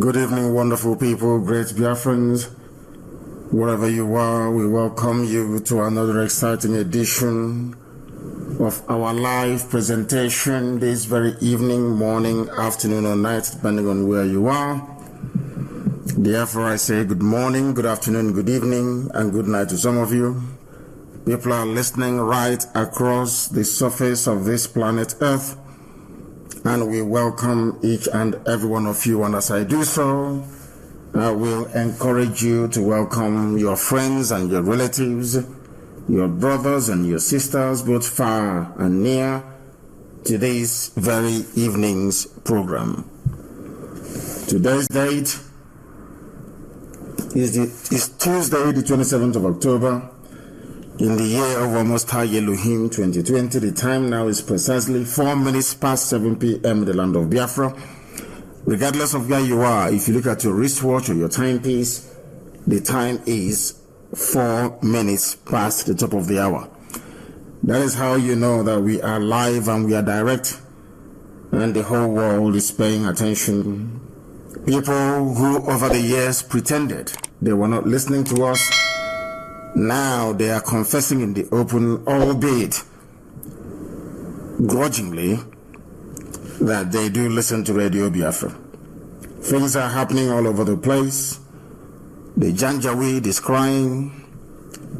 Good evening, wonderful people, great Biafrans. Wherever you are, we welcome you to another exciting edition of our live presentation this very evening, morning, afternoon, or night, depending on where you are. Therefore, I say good morning, good afternoon, good evening, and good night to some of you. People are listening right across the surface of this planet Earth. And we welcome each and every one of you. And as I do so, I will encourage you to welcome your friends and your relatives, your brothers and your sisters, both far and near, to this very evening's program. Today's date is Tuesday, the 27th of October, in the year of Almost High Elohim 2020. The time now is precisely 4 minutes past 7 p.m. in the land of Biafra. Regardless of where you are, if you look at your wristwatch or your timepiece, the time is 4 minutes past the top of the hour. That is how you know that we are live and we are direct, and the whole world is paying attention. People who over the years pretended they were not listening to us, now they are confessing in the open, albeit grudgingly, that they do listen to Radio Biafra. Things are happening all over the place. The Janjaweed is crying.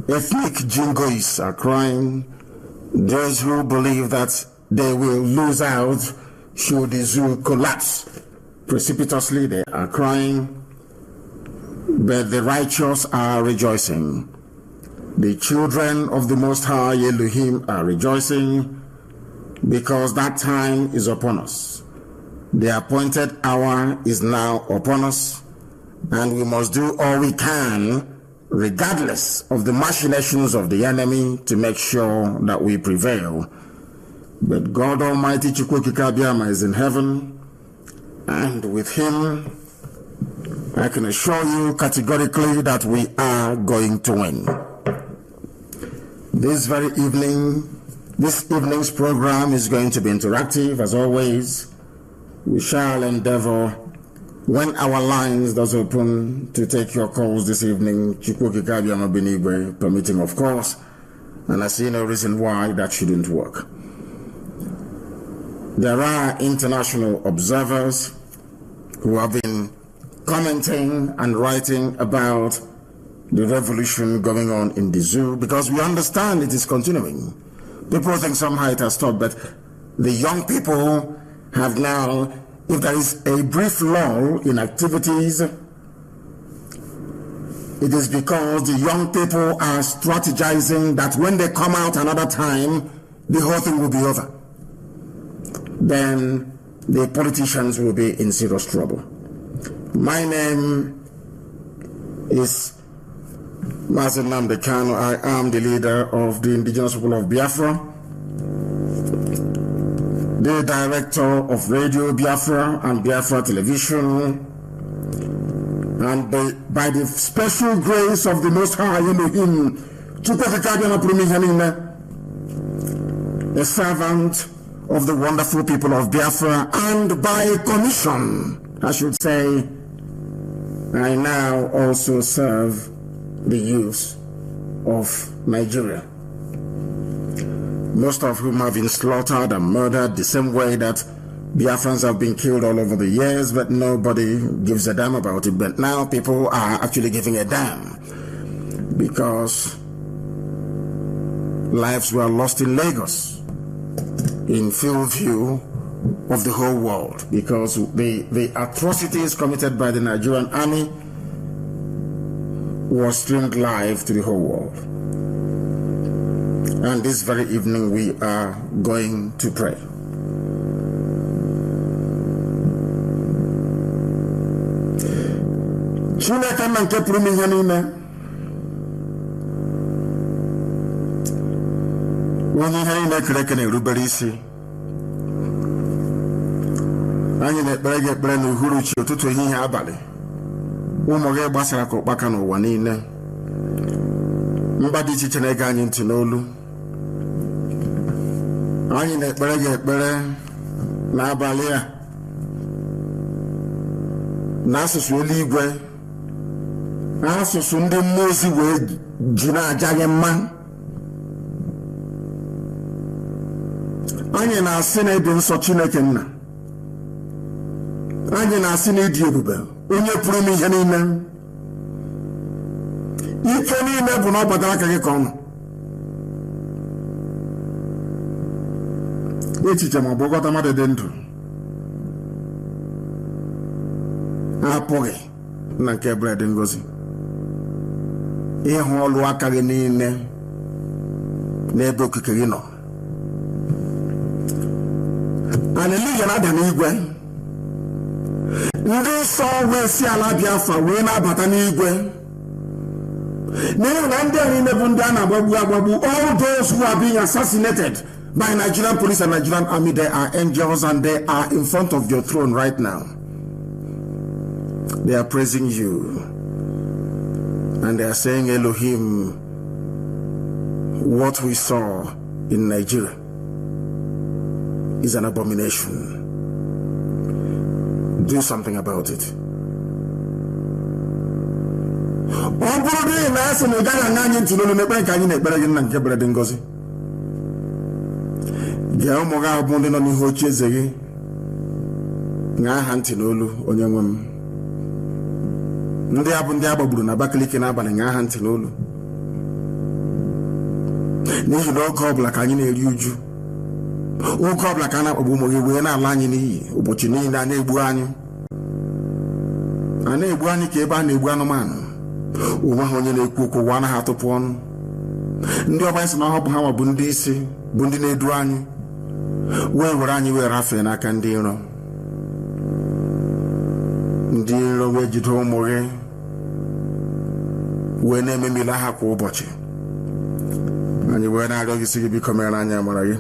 Ethnic jingoists are crying. Those who believe that they will lose out should the zoo collapse precipitously, they are crying. But the righteous are rejoicing. The children of the Most High Elohim are rejoicing because that time is upon us. The appointed hour is now upon us, and we must do all we can, regardless of the machinations of the enemy, to make sure that we prevail. But God Almighty Chukwukikabiyama is in heaven, and with him, I can assure you categorically that we are going to win. This evening's program is going to be interactive, as always. We shall endeavor, when our lines does open, to take your calls this evening, Chukwukikabiyama Benigwe permitting, of course, and I see no reason why that shouldn't work. There are international observers who have been commenting and writing about the revolution going on in the zoo, because we understand it is continuing. People think somehow it has stopped, but the young people have now, if there is a brief lull in activities, it is because the young people are strategizing that when they come out another time, the whole thing will be over. Then the politicians will be in serious trouble. My name is Mazi Nnamdi Kanu. I am the leader of the indigenous people of Biafra, the director of Radio Biafra and Biafra Television, and by the special grace of the Most High Elohim, a servant of the wonderful people of Biafra, and by commission, I should say, I now also serve the youth of Nigeria, most of whom have been slaughtered and murdered the same way that Biafrans have been killed all over the years, but nobody gives a damn about it. But now people are actually giving a damn, because lives were lost in Lagos, in full view of the whole world, because the atrocities committed by the Nigerian army was streamed live to the whole world. And this very evening we are going to pray. Chineke nke pụrụ ihe niile, onye ihe niile kere eke na-erubere isi. Anyị na-ekpere gị ekpere n'uhuruchi, ụtụtụ, ehihie, abalị. Ụmụ gị gbasara ka ụkpaka n'ụwa niile. Mba dị iche iche na-ege anyị ntị n'olu. Anyị na-ekpere gị ekpere n'abalị a na asụsụ eluigwe asụsụ ndị mmụọ ozi wee ji na-aja gị mma. Anyị na-asị na ịdị nsọ Chineke nna, anyị na-asị na ịdị ebube onye pụrụ ime ihe niile. Ike niile bụ na ọ gbadara aka gị ka ọ nọ. Echiche ma ọ bụ ọgọta mmadụ dị ndụ apụghị na nke bred ngozi ịhụ ọlụ aka gị niile n'ebe okike gị nọ. Haleluya na-ada n'igwe. Ndị nsọ wee si ala Biafra wee na-abata n'igwe. N'ihi na ndị a niile bụ ndị a na-agbagbu. All those who are being assassinated by Nigerian police and Nigerian army, they are angels and they are in front of your throne right now. They are praising you and they are saying, Elohim, what we saw in Nigeria is an abomination. Do something about it. Ndị abụ ndị agbagburu na Abakaliki n'abalị nga ha ntị n'olu. N'ihi na oge ọbụla ka anyị na-eri uju, oge ọbụla ka a na-akpagbu ụmụ gị wee na-ala anyị n'iyi, ụbọchị niile a na-egbu anyị. A na-egbu anyị ka ebe a na-egbu anụmanụ. Onwe ha onye na-ekwu okwu ụwa anaghị atụpụ ọnụ. Ndị ọba isi na ọhụ bụ ha ma bụ ndị isi, bụ ndị na-edu anyị, wee were anyị wee rafee n'aka ndị iro. Ndị iro wee jide ụmụ gị wee na-ememila ha kwa ụbọchị. Anyị wee na-arịọ gị sị gị biko mere anyị amara gị,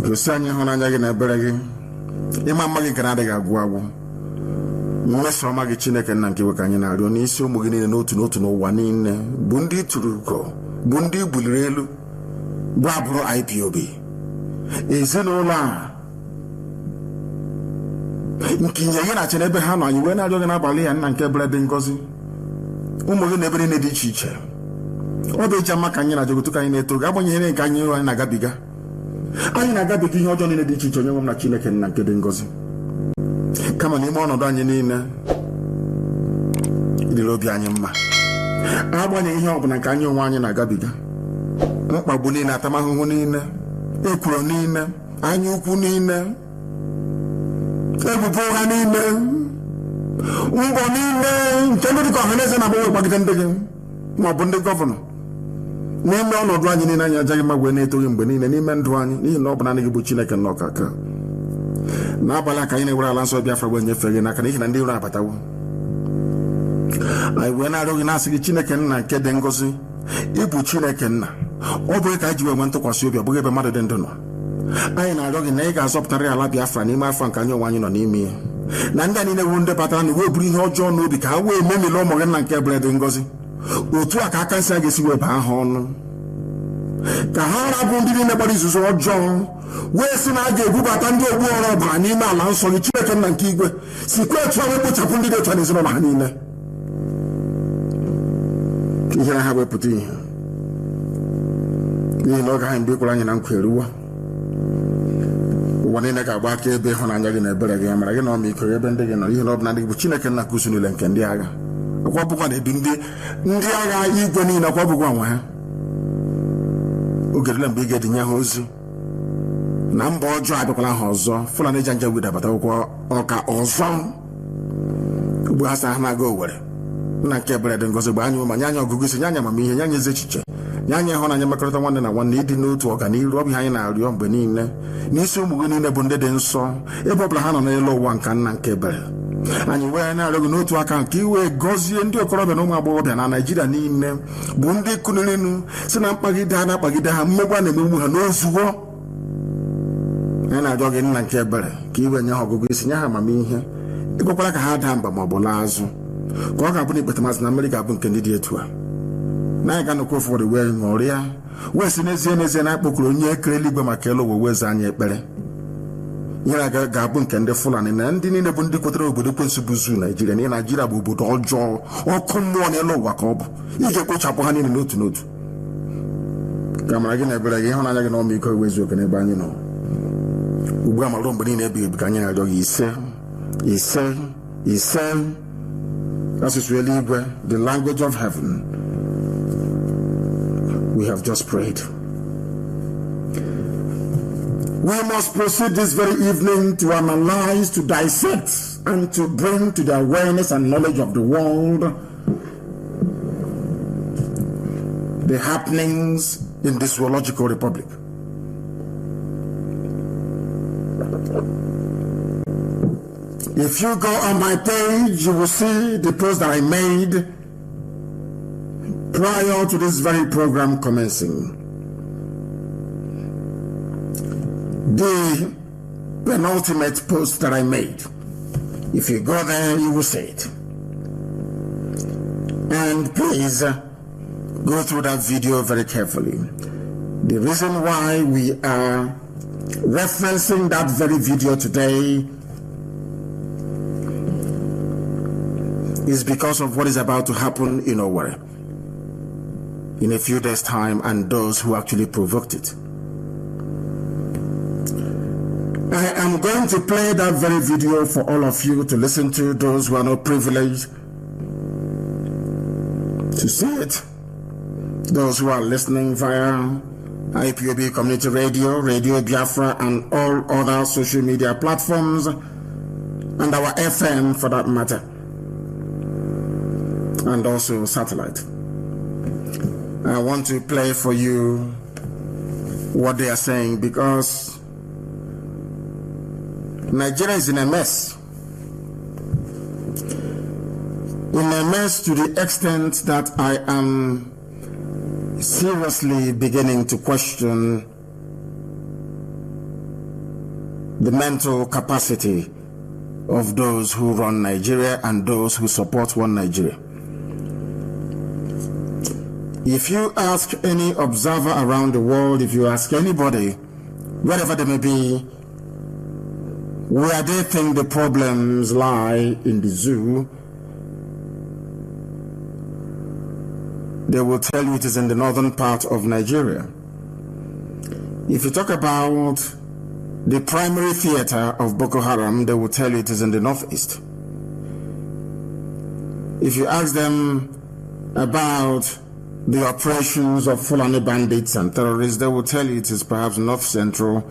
gosi anyị ịhụnanya gị na ebere gị. Ịma mma gị nke na-adịghị agwụ agwụ. Mmeso ọma gị Chineke nna nke iwe ka anyị na-arịọ n'isi ụmụ gị niile n'otu n'otu n'ụwa niile, bụ ndị tụrụ ugo, bụ ndị buliri elu, bụ abụrụ IPOB, ezinụlọ a nke inye gị na-achị n'ebe ha nọ. Anyị wee na-arịọ gị n'abalị ya nna nke ebere dị ngọzi, ụmụ gị na ebe niile dị iche iche. Ọ bụ eji ama ka anyị na-ajọ gotu ka anyị na-eto gị, agbanyeghị nke anyị na-agabiga. Anyị na-agabiga ihe ọjọọ niile dị iche iche, onye nwe m na Chineke nna nke dị ngọzi. Kama n'ime ọnọdụ anyị niile ịdịrị obi anyị mma, agbanyeghị ihe ọbụla nke anyị onwe anyị na-agabiga, mkpagbu niile, atamahụhụ niile, ekworo niile, anya ukwu niile, ebubo ụgha niile, mbọ niile nke ndị dịka ọhaneze na-agbanwe gbagide ndị gị ma ọ bụ ndị gọvanọ. N'ime ọnọdụ anyị niile anyị ajaghị mma wee na-etoghị mgbe niile n'ime ndụ anyị, n'ihi na ọ bụ naanị gị bụ Chineke nọ ọkaka. N'abalị a ka anyị na-ewere ala nsọ Biafra wee nyefee gị n'aka, n'ihi na ndị iro abatawo. Anyị wee na-arịọ gị na-asị gị Chineke nna nke dị ngọzi, ịbụ Chineke nna. Ọ bụghị ka anyị ji wee nwee ntụkwasị obi, ọ bụghị ebe mmadụ dị ndụ nọ. Anyị na-arịọ gị na ị ga-azọpụtara ala Biafra n'ime afọ nke anyị onwe anyị nọ n'ime ya, na ndị a niile wuru ndị batara na wee buru ihe ọjọọ n'obi ka ha wee memile ụmụ gị nna nke ebere dị ngọzi. Otu a ka aka nsị a ga-esi wee baa ha ọnụ, ka ha rabụ ndị niile gbara izuzu ọjọọ, wee sị na a ga-ebubata ndị ogbu ọrụ ọbara n'ime ala nsọ gị Chineke nna nke igwe, sikwa etu ahụ ekpochapụ ndị dị otu a n'ezinụlọ ha niile. Ihere ha wepụta ihe, n'ihi na oge ahụ mgbe ịkwara anyị na nkwa eruwa. Ụwa niile ga-agba aka ebe ịhụnanya gị na ebere gị, amara gị na ọmịiko gị ebe ndị gị nọ, n'ihi na ọ bụ na ndị gị bụ Chineke nna kusu niile nke ndị agha. Akwa bụkwa na-edu ndị agha igwe niile, akwa bụkwa nwa ha. Oge dịla mgbe ị ga-edinye ha ozi na mba ọjọọ abịakwala ha ọzọ. Fulani Janjaweed abatakwụkwọ ọka ọzọ. Ugbu ha sa ha na-aga Owere. Nna nke ebere dị ngọzi gba anyị ụma, nye anyị ọgụgụ isi, nye anyị amamihe, nye anyị ezi echiche, nye anyị ịhụnanya, mmekọrịta nwanne na nwanne, ịdị n'otu ọganiru. Ọ bụ ihe anyị na-arịọ mgbe niile n'isi ụmụ gị niile bụ ndị dị nsọ, ebe ọbụla ha nọ n'elu ụwa nke nna nke ebere. Anyị wee na-arịọ gị n'otu aka nke iwe gọzie ndị okorobịa na ụmụ agbọghọbịa na Naịjirịa niile, bụ ndị kụnirinu si na mkpagide ha na-akpagide ha, mmegbu a na-emegbu ha n'ozuwo. Anyị na-arịọ gị nna nke ebere ka iwe nye ha ọgụgụ isi, nye ha amamihe, ịgwakwara ka ha daa mba ma ọ bụ laa azụ, ka ọ ga-abụ na ikpetamazị na mmeri ga-abụ nke ndị dị etu a. Na anyị ga-anọkwa ụfọdụ wee ṅụrịa, wee si n'ezie n'ezie na akpọkuru onye ekere eluigwe maka elu ụwa wee zaa anyị ekpere. Yena Gabun can the full and in the Bundicotra with the Punsubuzu, Nigeria, and Nigeria would all jaw or come on a low wakob. You can put up on in note to note. Come again, but again, I can only go with you can ban, you know. Ugama don't bring a big canyon dog. He said, that is really the language of heaven. We have just prayed. We must proceed this very evening to analyze, to dissect, and to bring to the awareness and knowledge of the world the happenings in this zoological republic. If you go on my page, you will see the post that I made prior to this very program commencing. The penultimate post that I made. If you go there, you will see it. And please go through that video very carefully. The reason why we are referencing that very video today is because of what is about to happen in Owerri in a few days' time and those who actually provoked it. I am going to play that very video for all of you to listen to, those who are not privileged to see it, those who are listening via IPOB Community Radio, Radio Biafra, and all other social media platforms, and our FM for that matter, and also satellite. I want to play for you what they are saying because Nigeria is in a mess. In a mess to the extent that I am seriously beginning to question the mental capacity of those who run Nigeria and those who support one Nigeria. If you ask any observer around the world, if you ask anybody, wherever they may be, where they think the problems lie in the zoo, they will tell you it is in the northern part of Nigeria. If you talk about the primary theater of Boko Haram, they will tell you it is in the northeast. If you ask them about the operations of Fulani bandits and terrorists, they will tell you it is perhaps north central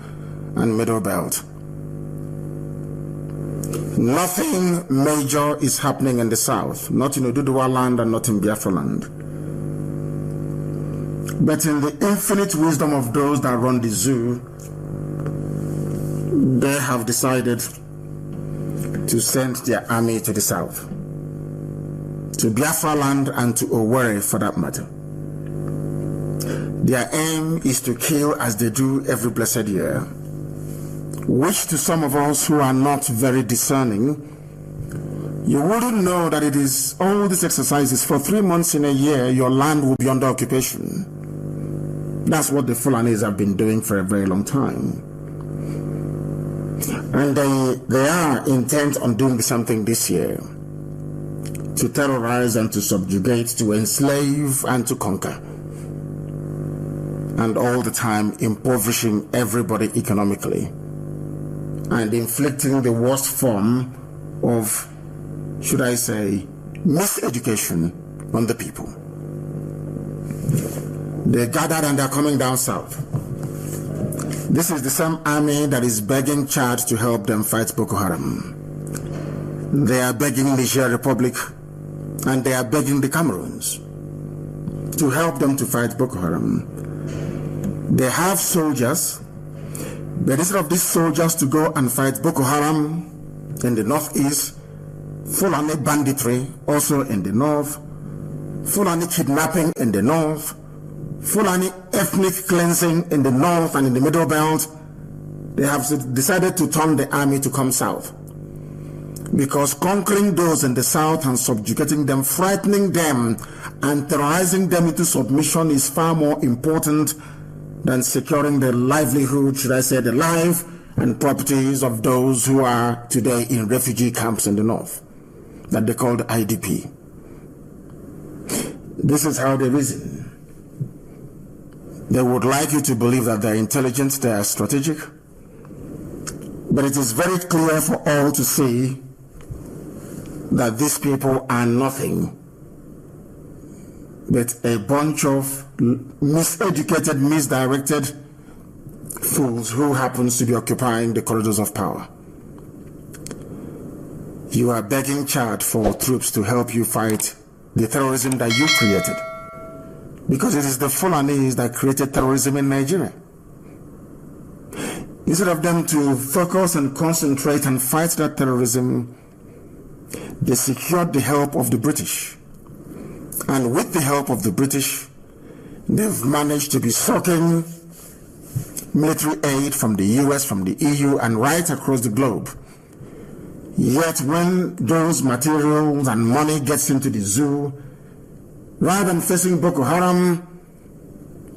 and middle belt. Nothing major is happening in the south, not in Oduduwa land and not in Biafra land. But in the infinite wisdom of those that run the zoo, they have decided to send their army to the south, to Biafra land and to Owerri for that matter. Their aim is to kill as they do every blessed year, which to some of us who are not very discerning, you wouldn't know that it is all these exercises for 3 months in a year, your land will be under occupation. That's what the Fulanis have been doing for a very long time. And they are intent on doing something this year, to terrorize and to subjugate, to enslave and to conquer. And all the time impoverishing everybody economically and inflicting the worst form of, should I say, miseducation on the people. They gathered and they're coming down south. This is the same army that is begging Chad to help them fight Boko Haram. They are begging Niger Republic and they are begging the Cameroons to help them to fight Boko Haram. They have soldiers, but instead of these soldiers to go and fight Boko Haram in the northeast, Fulani banditry also in the north, Fulani kidnapping in the north, Fulani ethnic cleansing in the north and in the middle belt, they have decided to turn the army to come south. Because conquering those in the south and subjugating them, frightening them and terrorizing them into submission is far more important than securing the livelihood, should I say, the life and properties of those who are today in refugee camps in the north that they called IDP. This is how they reason. They would like you to believe that they're intelligent, they are strategic, but it is very clear for all to see that these people are nothing but a bunch of miseducated, misdirected fools who happens to be occupying the corridors of power. You are begging Chad for troops to help you fight the terrorism that you created, because it is the Fulanis that created terrorism in Nigeria. Instead of them to focus and concentrate and fight that terrorism, they secured the help of the British. And with the help of the British, they've managed to be sucking military aid from the US, from the EU, and right across the globe. Yet when those materials and money gets into the zoo, rather than facing Boko Haram,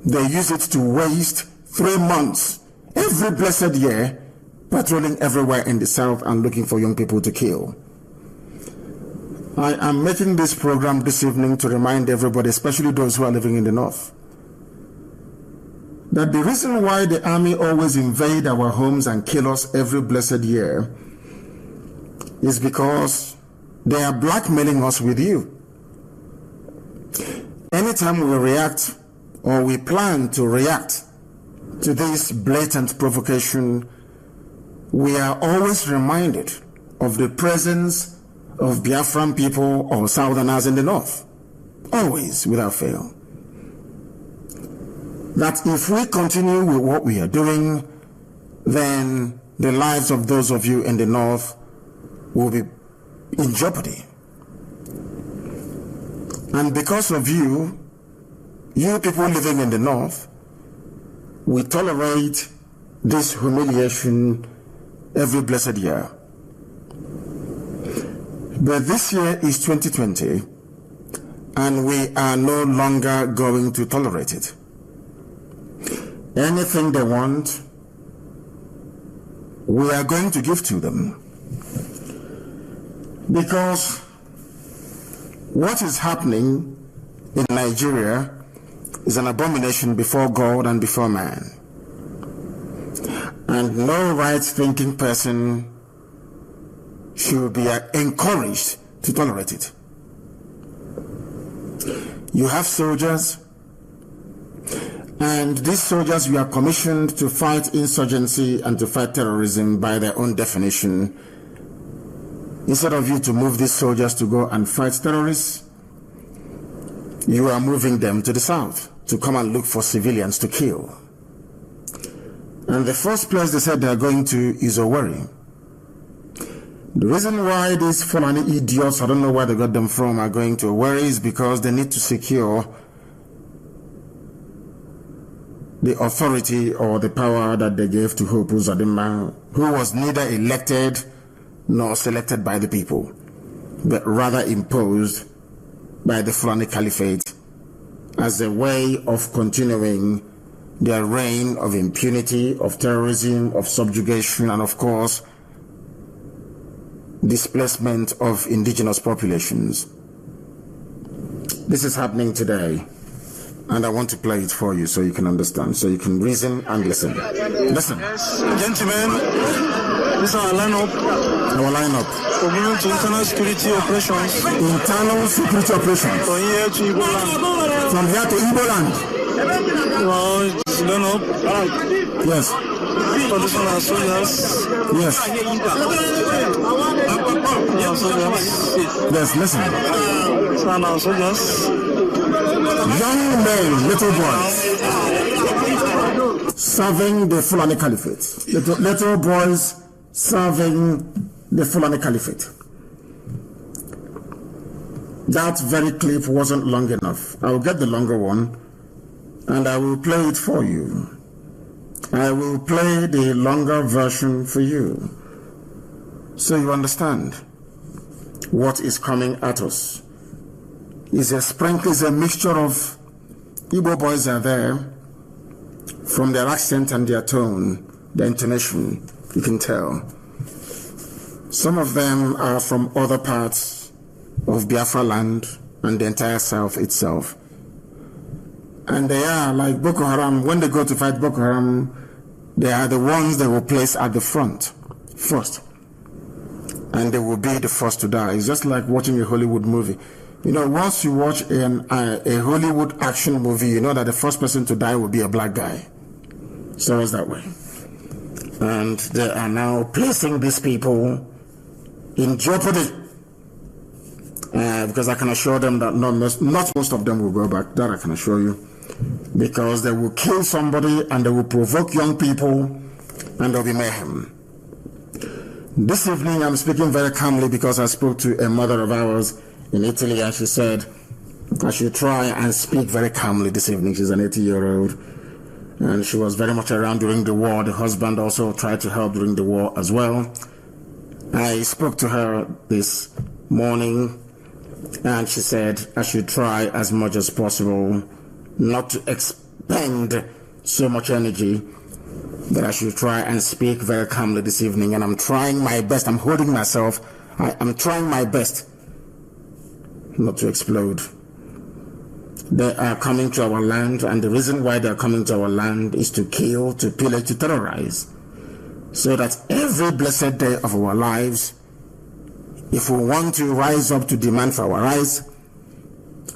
they use it to waste 3 months every blessed year patrolling everywhere in the south and looking for young people to kill. I am making this program this evening to remind everybody, especially those who are living in the north, that the reason why the army always invade our homes and kill us every blessed year is because they are blackmailing us with you. Anytime we react or we plan to react to this blatant provocation, we are always reminded of the presence of Biafran people or Southerners in the north. Always, without fail. That if we continue with what we are doing, then the lives of those of you in the north will be in jeopardy. And because of you people living in the north, we tolerate this humiliation every blessed year. But this year is 2020, and we are no longer going to tolerate it. Anything they want, we are going to give to them. Because what is happening in Nigeria is an abomination before God and before man. And no right-thinking person should be encouraged to tolerate it. You have soldiers, and these soldiers were commissioned to fight insurgency and to fight terrorism by their own definition. Instead of you to move these soldiers to go and fight terrorists, you are moving them to the south to come and look for civilians to kill. And the first place they said they are going to is Owerri. The reason why these Fulani idiots, I don't know where they got them from, are going to Owerri is because they need to secure the authority or the power that they gave to Hope Uzodimma, who was neither elected nor selected by the people, but rather imposed by the Fulani Caliphate as a way of continuing their reign of impunity, of terrorism, of subjugation, and of course, displacement of indigenous populations. This is happening today, and I want to play it for you so you can understand, so you can reason and listen. Listen. Yes, gentlemen, this is our lineup. Our lineup. For moving to internal security operations. Internal security operations. From here to Igbo land. From here to Igbo land. Well, it's lineup. Yes. Traditional our soldiers. Yes. Our soldiers. Yes, listen. So our soldiers. Young men, little boys, serving the Fulani Caliphate. Little boys serving the Fulani Caliphate. That very clip wasn't long enough. I will get the longer one and I will play it for you. I will play the longer version for you so you understand what is coming at us. Is a sprinkle, is a mixture of Igbo boys are there from their accent and their tone, their intonation, You can tell. Some of them are from other parts of Biafra land and the entire south itself. And they are like Boko Haram. When they go to fight Boko Haram, they are the ones that will place at the front first. And they will be the first to die. It's just like watching a Hollywood movie. You know, once you watch a Hollywood action movie, you know that the first person to die will be a black guy. So it's that way. And they are now placing these people in jeopardy. Because I can assure them that not most of them will go back. That I can assure you. Because they will kill somebody and they will provoke young people and there will be mayhem. This evening I'm speaking very calmly because I spoke to a mother of ours in Italy and she said I should try and speak very calmly this evening. She's an 80-year-old and she was very much around during the war. The husband also tried to help during the war as well. I spoke to her this morning and she said I should try as much as possible not to expend so much energy, that I should try and speak very calmly this evening. And I'm trying my best. I'm holding myself. I'm trying my best not to explode. They are coming to our land, and the reason why they are coming to our land is to kill, to pillage, to terrorize. So that every blessed day of our lives, if we want to rise up to demand for our rights,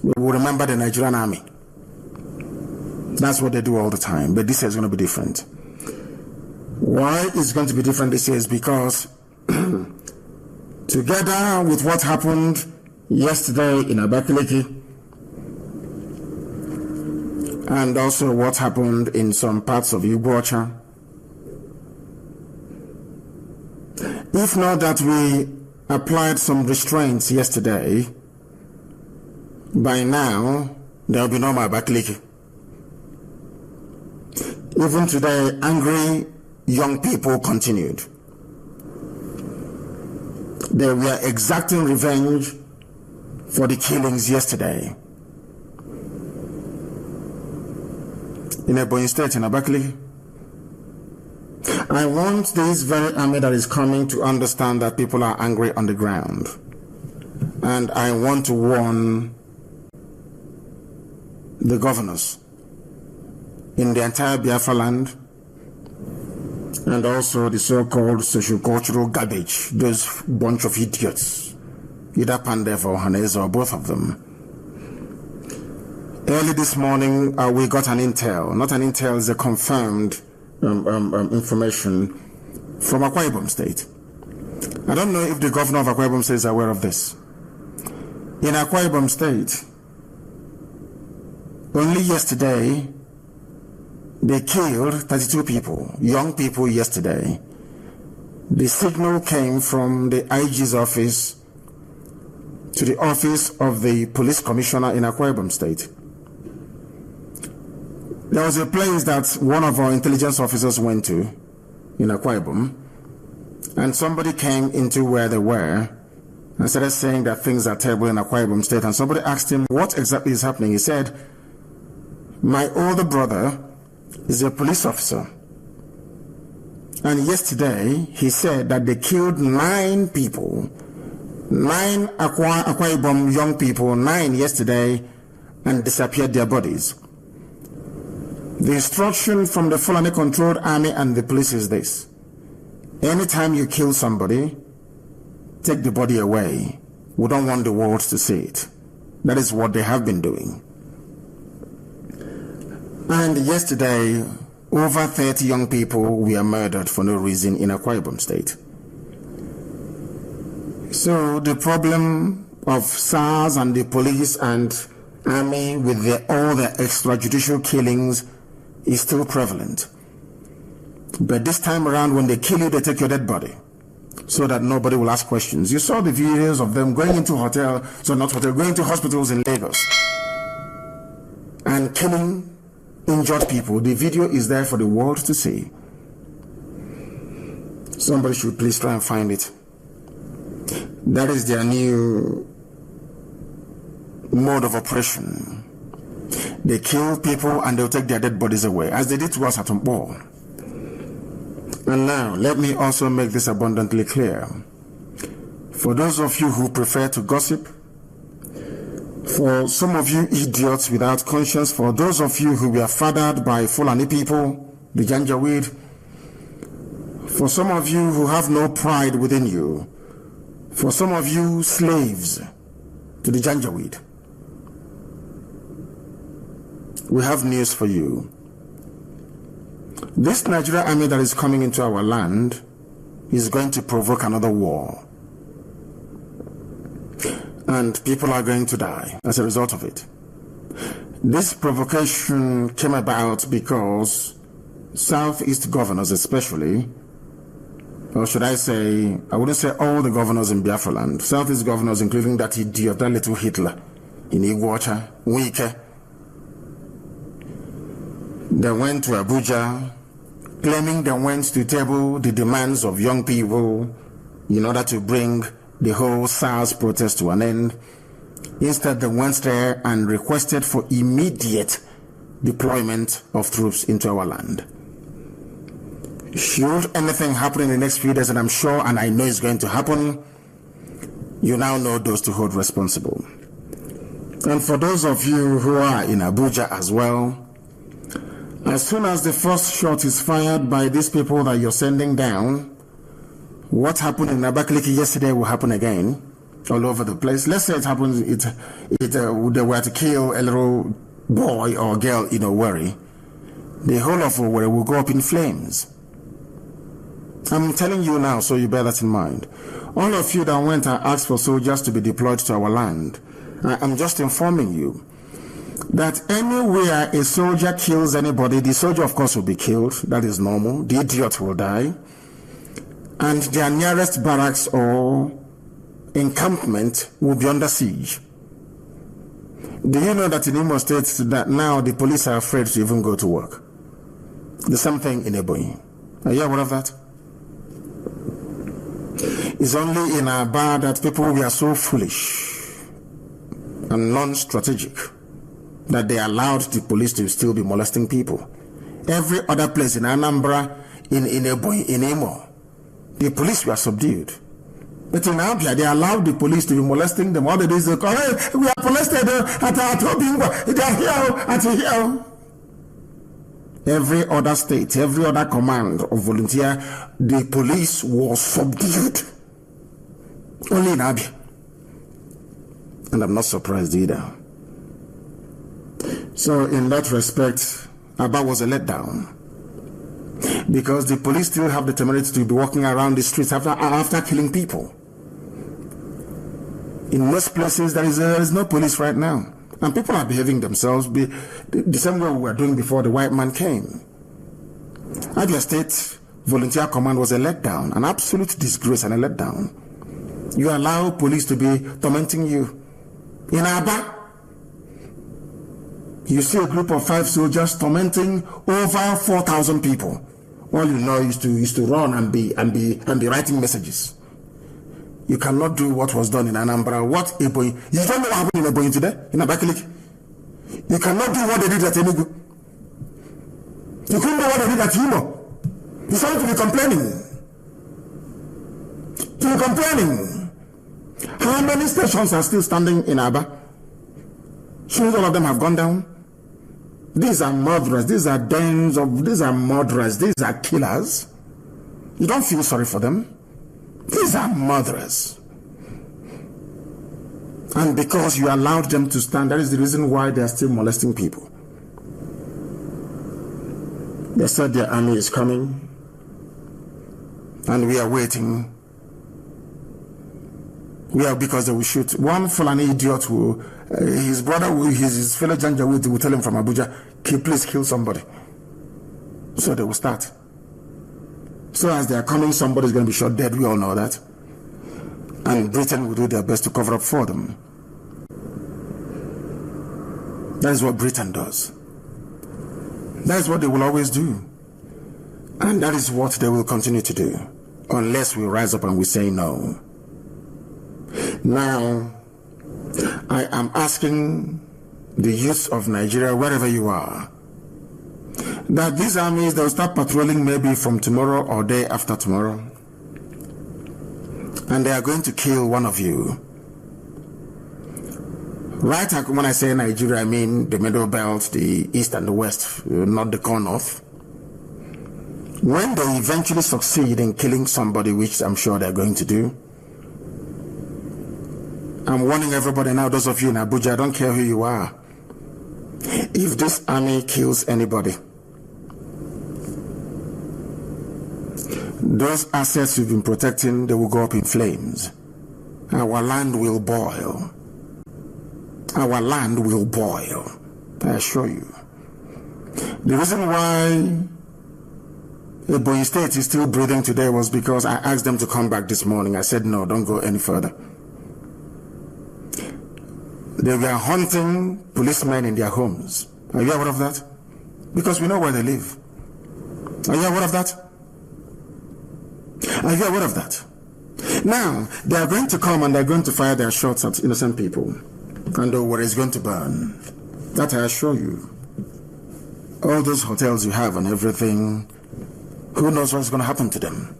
we will remember the Nigerian army. That's what they do all the time, but this year is going to be different. Why it's going to be different this year is because together with what happened yesterday in Abakaliki and also what happened in some parts of Ugbocha, if not that we applied some restraints yesterday, by now there will be no more Abakaliki. Even today, angry young people continued. They were exacting revenge for the killings yesterday. In Ebonyi State, in Abakaliki. I want this very army that is coming to understand that people are angry on the ground. And I want to warn the governors in the entire Biafra land, and also the so-called socio-cultural garbage, those bunch of idiots, either Pandef or Hanez or both of them. Early this morning, we got an intel. Not an intel, it's a confirmed information from Akwa Ibom State. I don't know if the governor of Akwa Ibom State is aware of this. In Akwa Ibom State, only yesterday, they killed 32 people, young people yesterday. The signal came from the IG's office to the office of the police commissioner in Akwa Ibom State. There was a place that one of our intelligence officers went to in Akwa Ibom, and somebody came into where they were and started saying that things are terrible in Akwa Ibom State, and somebody asked him what exactly is happening. He said, my older brother is a police officer, and yesterday he said that they killed 9 people, 9 Akwa Ibom young people, 9 yesterday, and disappeared their bodies. The instruction from the Fulani controlled army and the police is this: anytime you kill somebody, take the body away. We don't want the world to see it. That is what they have been doing. And yesterday, over 30 young people were murdered for no reason in Akwa Ibom State. So the problem of SARS and the police and army with all the extrajudicial killings is still prevalent. But this time around, when they kill you, they take your dead body so that nobody will ask questions. You saw the videos of them going into going to hospitals in Lagos and killing injured people. The video is there for the world to see. Somebody should please try and find it. That is their new mode of operation. They kill people and they'll take their dead bodies away, as they did to us at Umbo. And now, let me also make this abundantly clear. For those of you who prefer to gossip, for some of you idiots without conscience, for those of you who were fathered by Fulani people, the Janjaweed, for some of you who have no pride within you, for some of you slaves to the Janjaweed, we have news for you. This Nigerian army that is coming into our land is going to provoke another war. And people are going to die as a result of it. This provocation came about because Southeast governors especially, or should I say, I wouldn't say all the governors in Biafra land, Southeast governors, including that idiot, that little Hitler in Iguacha, Wike, they went to Abuja claiming they went to table the demands of young people in order to bring the whole SARS protest to an end. Instead, they went there and requested for immediate deployment of troops into our land. Should anything happen in the next few days, and I'm sure and I know it's going to happen, you now know those to hold responsible. And for those of you who are in Abuja as well, as soon as the first shot is fired by these people that you're sending down, what happened in Abakaliki yesterday will happen again all over the place. Let's say it happens, they were to kill a little boy or girl in Owerri. The whole of Owerri will go up in flames. I'm telling you now, so you bear that in mind. All of you that went and asked for soldiers to be deployed to our land, I'm just informing you that anywhere a soldier kills anybody, the soldier of course will be killed. That is normal. The idiot will die. And their nearest barracks or encampment will be under siege. Do you know that in Imo State that now the police are afraid to even go to work? The same thing in Ebonyi. Are you aware of that? It's only in Aba that people were so foolish and non-strategic that they allowed the police to still be molesting people. Every other place in Anambra, in Ebonyi, in Imo, the police were subdued. But in Abia, they allowed the police to be molesting them. All the days they call, hey, we are molested at Obingwa. They are here, at here. Every other state, every other command of volunteer, the police was subdued. Only in Abia. And I'm not surprised either. So in that respect, Aba was a letdown. Because the police still have the temerity to be walking around the streets after killing people. In most places, there is no police right now. And people are behaving themselves the same way we were doing before the white man came. Abia State Volunteer Command was a letdown, an absolute disgrace and a letdown. You allow police to be tormenting you. In Aba, you see a group of 5 soldiers tormenting over 4,000 people. All you know is to run and be writing messages. You cannot do what was done in Anambra. What Ebonyi? You don't know what happened in Ebonyi today, in Abakaliki. You cannot do what they did at Enugu. You couldn't do what they did at Imo. You started to be complaining. How many stations are still standing in Aba? Should all of them have gone down? These are murderers. These are murderers. These are killers. You don't feel sorry for them. These are murderers. And because you allowed them to stand, that is the reason why they are still molesting people. They said their army is coming. And we are waiting. Because they will shoot. One Fulani idiot will, his brother, his fellow Janjaweed will tell him from Abuja, please kill somebody. So they will start. So as they are coming, somebody is going to be shot dead. We all know that. And Britain will do their best to cover up for them. That is what Britain does. That is what they will always do. And that is what they will continue to do. Unless we rise up and we say no. Now, I am asking the youth of Nigeria, wherever you are, that these armies, they'll start patrolling maybe from tomorrow or day after tomorrow. And they are going to kill one of you. Right, when I say Nigeria, I mean the middle belt, the east and the west, not the core north. When they eventually succeed in killing somebody, which I'm sure they're going to do, I'm warning everybody now, those of you in Abuja, I don't care who you are. If this army kills anybody, those assets we've been protecting, they will go up in flames. Our land will boil. Our land will boil. I assure you. The reason why Ebonyi State is still breathing today was because I asked them to come back this morning. I said, no, don't go any further. They were hunting policemen in their homes. Are you aware of that? Because we know where they live. Are you aware of that? Are you aware of that? Now, they are going to come and they're going to fire their shots at innocent people. And the war is going to burn. That I assure you. All those hotels you have and everything, who knows what's going to happen to them?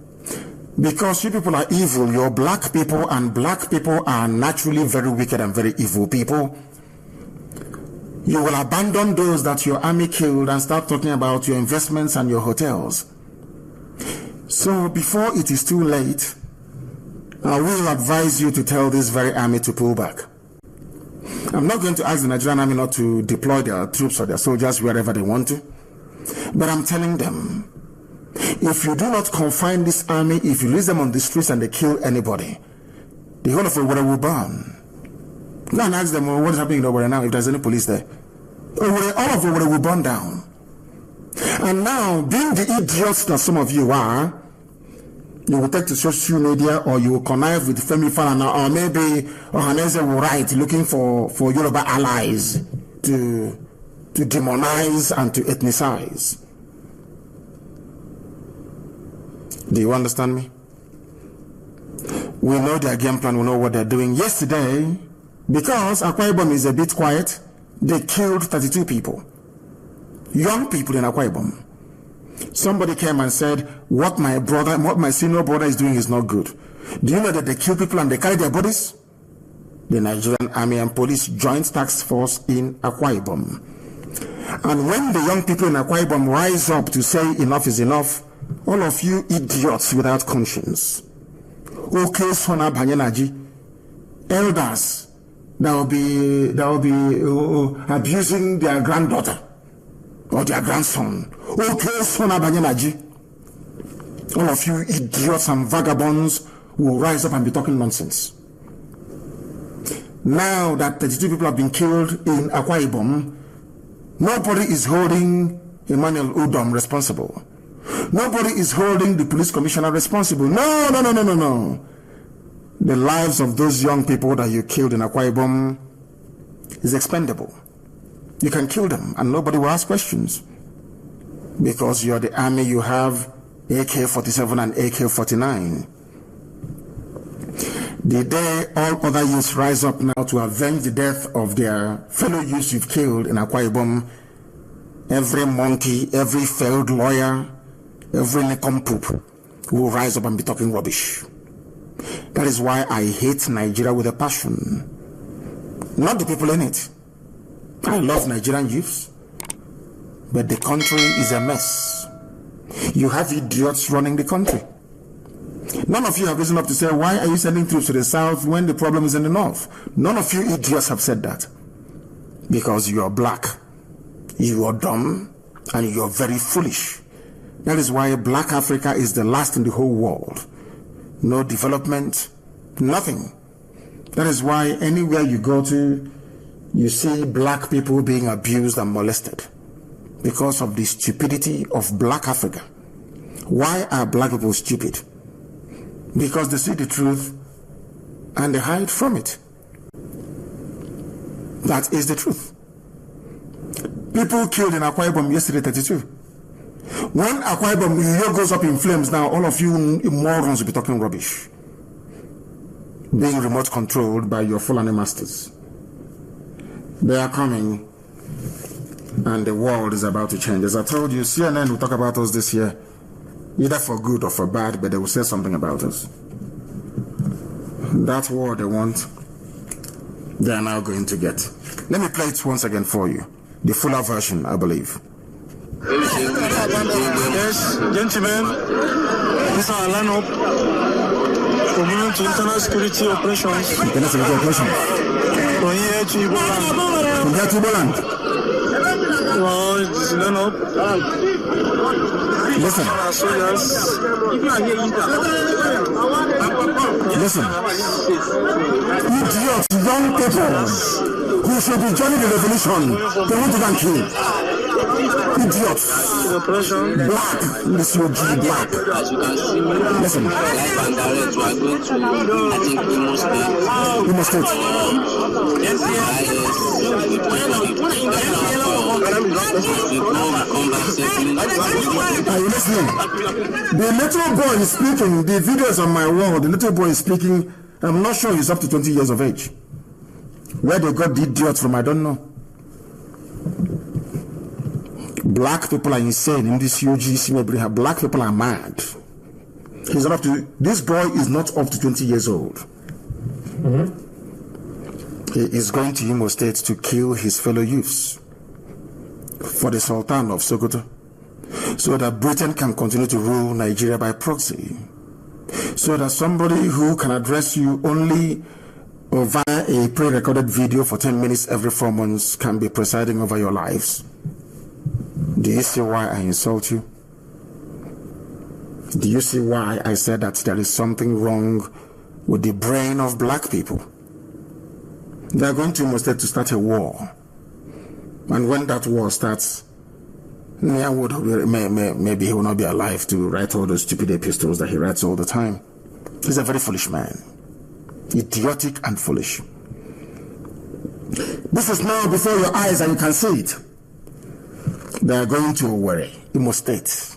Because you people are evil. You're black people, and black people are naturally very wicked and very evil people. You will abandon those that your army killed and start talking about your investments and your hotels. So before it is too late, I will advise you to tell this very army to pull back. I'm not going to ask the Nigerian army not to deploy their troops or their soldiers wherever they want to, but I'm telling them, if you do not confine this army, if you release them on the streets and they kill anybody, the whole of Owerri will burn. Go and ask them, well, what is happening in Owerri now if there's any police there? All of Owerri will burn down. And now, being the idiots that some of you are, you will take to social media or you will connive with Femi Falana, or maybe Ohaneze will write looking for Yoruba allies to demonize and to ethnicize. Do you understand me? We know their game plan, we know what they're doing. Yesterday, because Akwa Ibom is a bit quiet, they killed 32 people. Young people in Akwa Ibom. Somebody came and said, what my senior brother is doing is not good. Do you know that they kill people and they carry their bodies? The Nigerian Army and Police Joint Task Force in Akwa Ibom. And when the young people in Akwa Ibom rise up to say enough is enough, all of you idiots without conscience, okay, Sona Banyenaji, elders that will be abusing their granddaughter or their grandson, okay, Sona Banyenaji, all of you idiots and vagabonds will rise up and be talking nonsense. Now that 32 people have been killed in Akwa Ibom, nobody is holding Emmanuel Udom responsible. Nobody is holding the police commissioner responsible. No. The lives of those young people that you killed in Akwa Ibom is expendable. You can kill them and nobody will ask questions. Because you're the army, you have AK-47 and AK-49. The day all other youths rise up now to avenge the death of their fellow youths you've killed in Akwa Ibom, every monkey, every failed lawyer, every nincompoop will rise up and be talking rubbish. That is why I hate Nigeria with a passion. Not the people in it. I love Nigerian youths, but the country is a mess. You have idiots running the country. None of you have risen up to say, why are you sending troops to the south when the problem is in the north? None of you idiots have said that. Because you are black, you are dumb, and you are very foolish. That is why black Africa is the last in the whole world. No development, nothing. That is why anywhere you go to, you see black people being abused and molested because of the stupidity of black Africa. Why are black people stupid? Because they see the truth and they hide from it. That is the truth. People killed in Akwa Ibom yesterday, 32. When Akwa Ibom goes up in flames now, all of you morons will be talking rubbish. Being remote controlled by your Fulani masters. They are coming. And the world is about to change. As I told you, CNN will talk about us this year, either for good or for bad, but they will say something about us. That war they want, they are now going to get. Let me play it once again for you. The fuller version, I believe. Yes, gentlemen, this is our lineup for moving to internal security operations. Internal security operations. From here to Iboland. From here to Iboland. Well, this is lineup. Listen. Our soldiers. Listen. Idiots, young people who should be joining the revolution, they want to go and kill. Idiots. Black. Listen, black. As you can see, listen. Live and direct, we are going to, I think, Imo State. Imo State. Are you listening? The little boy is speaking. The videos on my wall. The little boy is speaking. I'm not sure he's up to 20 years of age. Where they got the idiots from, I don't know. Black people are insane in this UGC. Black people are mad. He's not up to. This boy is not up to 20 years old. He is going to Imo State to kill his fellow youths for the Sultan of Sokoto, so that Britain can continue to rule Nigeria by proxy, so that somebody who can address you only via a pre-recorded video for 10 minutes every 4 months can be presiding over your lives. Do you see why I insult you? Do you see why I said that there is something wrong with the brain of black people? They are going to Imo State to start a war. And when that war starts, maybe he will not be alive to write all those stupid epistles that he writes all the time. He's a very foolish man. Idiotic and foolish. This is now before your eyes and you can see it. They are going to Imo State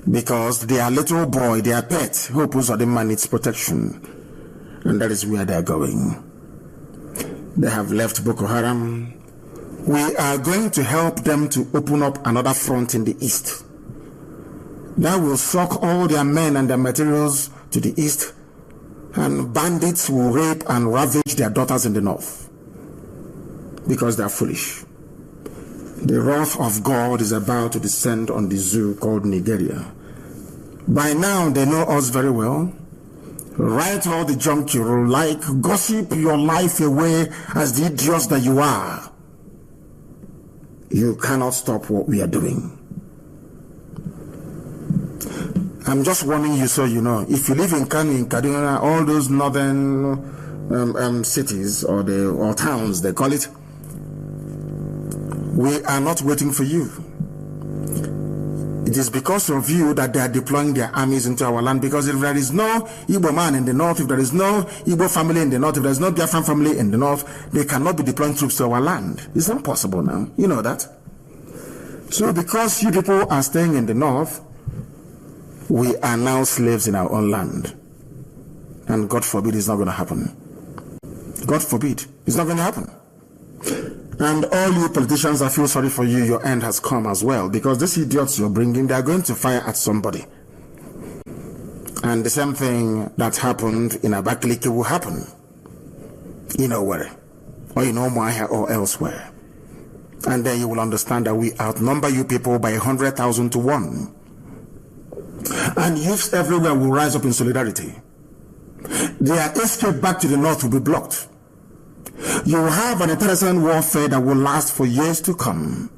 because their little boy, their pet, Hope Uzodimma needs protection. And that is where they are going. They have left Boko Haram. We are going to help them to open up another front in the east. That will suck all their men and their materials to the east, and bandits will rape and ravage their daughters in the north because they are foolish. The wrath of God is about to descend on the zoo called Nigeria. By now they know us very well. Write all the junk you like, gossip your life away as the idiots that you are. You cannot stop what we are doing. I'm just warning you so you know. If you live in Kanu, in Kaduna, all those northern cities or towns, they call it, we are not waiting for you. It is because of you that they are deploying their armies into our land. Because if there is no Igbo man in the north, if there is no Igbo family in the north, if there is no Biafran family in the north, they cannot be deploying troops to our land. It's impossible now. You know that. So because you people are staying in the north, we are now slaves in our own land. And God forbid it's not going to happen. God forbid. It's not going to happen. And all you politicians, I feel sorry for you, your end has come as well. Because these idiots you're bringing, they are going to fire at somebody. And the same thing that happened in Abakaliki will happen. You know where. Or you know Mwahia or elsewhere. And then you will understand that we outnumber you people by 100,000 to 1. And youths everywhere will rise up in solidarity. Their escape back to the north will be blocked. You will have an internecine warfare that will last for years to come.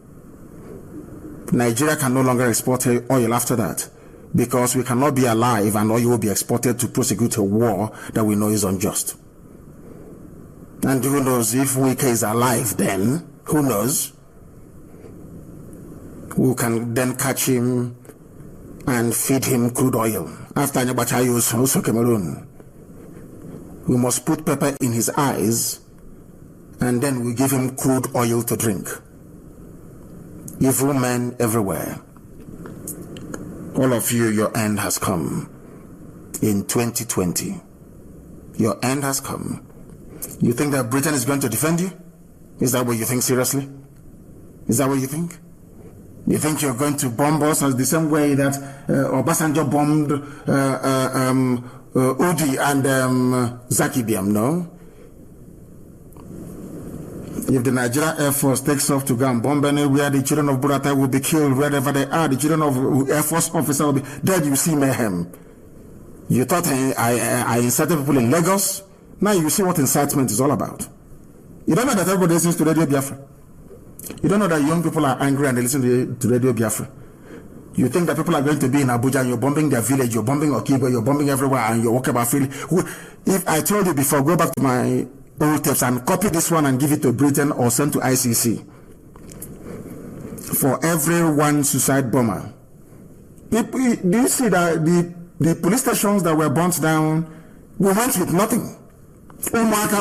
Nigeria can no longer export oil after that, because we cannot be alive and oil will be exported to prosecute a war that we know is unjust. And who knows if Wike is alive then? Who knows? We can then catch him and feed him crude oil. After Nyabachayos, also Cameroon. We must put pepper in his eyes, and then we give him crude oil to drink. Evil men everywhere. All of you, your end has come. In 2020, your end has come. You think that Britain is going to defend you? Is that what you think seriously? Is that what you think? You think you're going to bomb us as the same way that Obasanjo bombed Udi and Zaki Biam? No. If the Nigeria Air Force takes off to go and bomb anywhere, the children of Buratai will be killed wherever they are. The children of Air Force officers will be dead. You see mayhem. You thought I incited people in Lagos? Now you see what incitement is all about. You don't know that everybody listens to Radio Biafra. You don't know that young people are angry and they listen to Radio Biafra. You think that people are going to be in Abuja and you're bombing their village, you're bombing Okibo, you're bombing everywhere and you're walking about freely. If I told you before, go back to my old tapes and copy this one and give it to Britain or send to ICC. For every one suicide bomber. Do you see that the police stations that were burnt down, we went with nothing. They burnt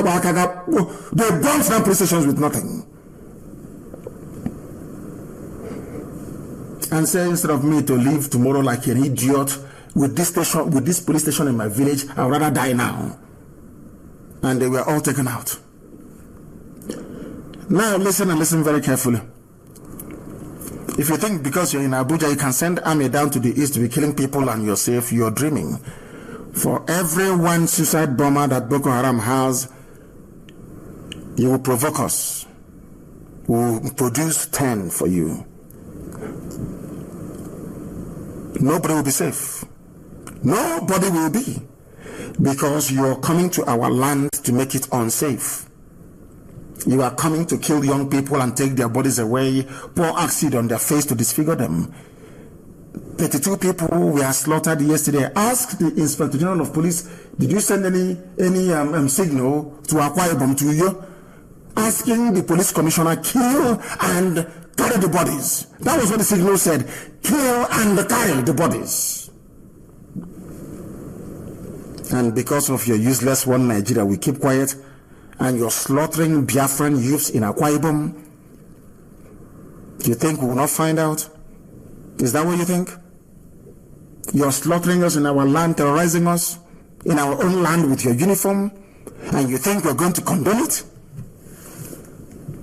down police stations with nothing. And say instead of me to live tomorrow like an idiot with this police station in my village, I'd rather die now. And they were all taken out. Now listen and listen very carefully. If you think because you're in Abuja you can send army down to the east to be killing people and you're safe, you're dreaming. For every one suicide bomber that Boko Haram has, you will provoke us. We will produce 10 for you. Nobody will be safe. Nobody will be. Because you are coming to our land to make it unsafe. You are coming to kill young people and take their bodies away, pour acid on their face to disfigure them. 32 people were slaughtered yesterday. Ask the Inspector General of Police, did you send any signal to Akwa Ibom to you? Asking the police commissioner, kill and carry the bodies. That was what the signal said. Kill and carry the bodies. And because of your useless one Nigeria, we keep quiet, and you're slaughtering Biafran youths in Akwa Ibom. Do you think we will not find out? Is that what you think? You're slaughtering us in our land, terrorizing us in our own land with your uniform, and you think we're going to condone it?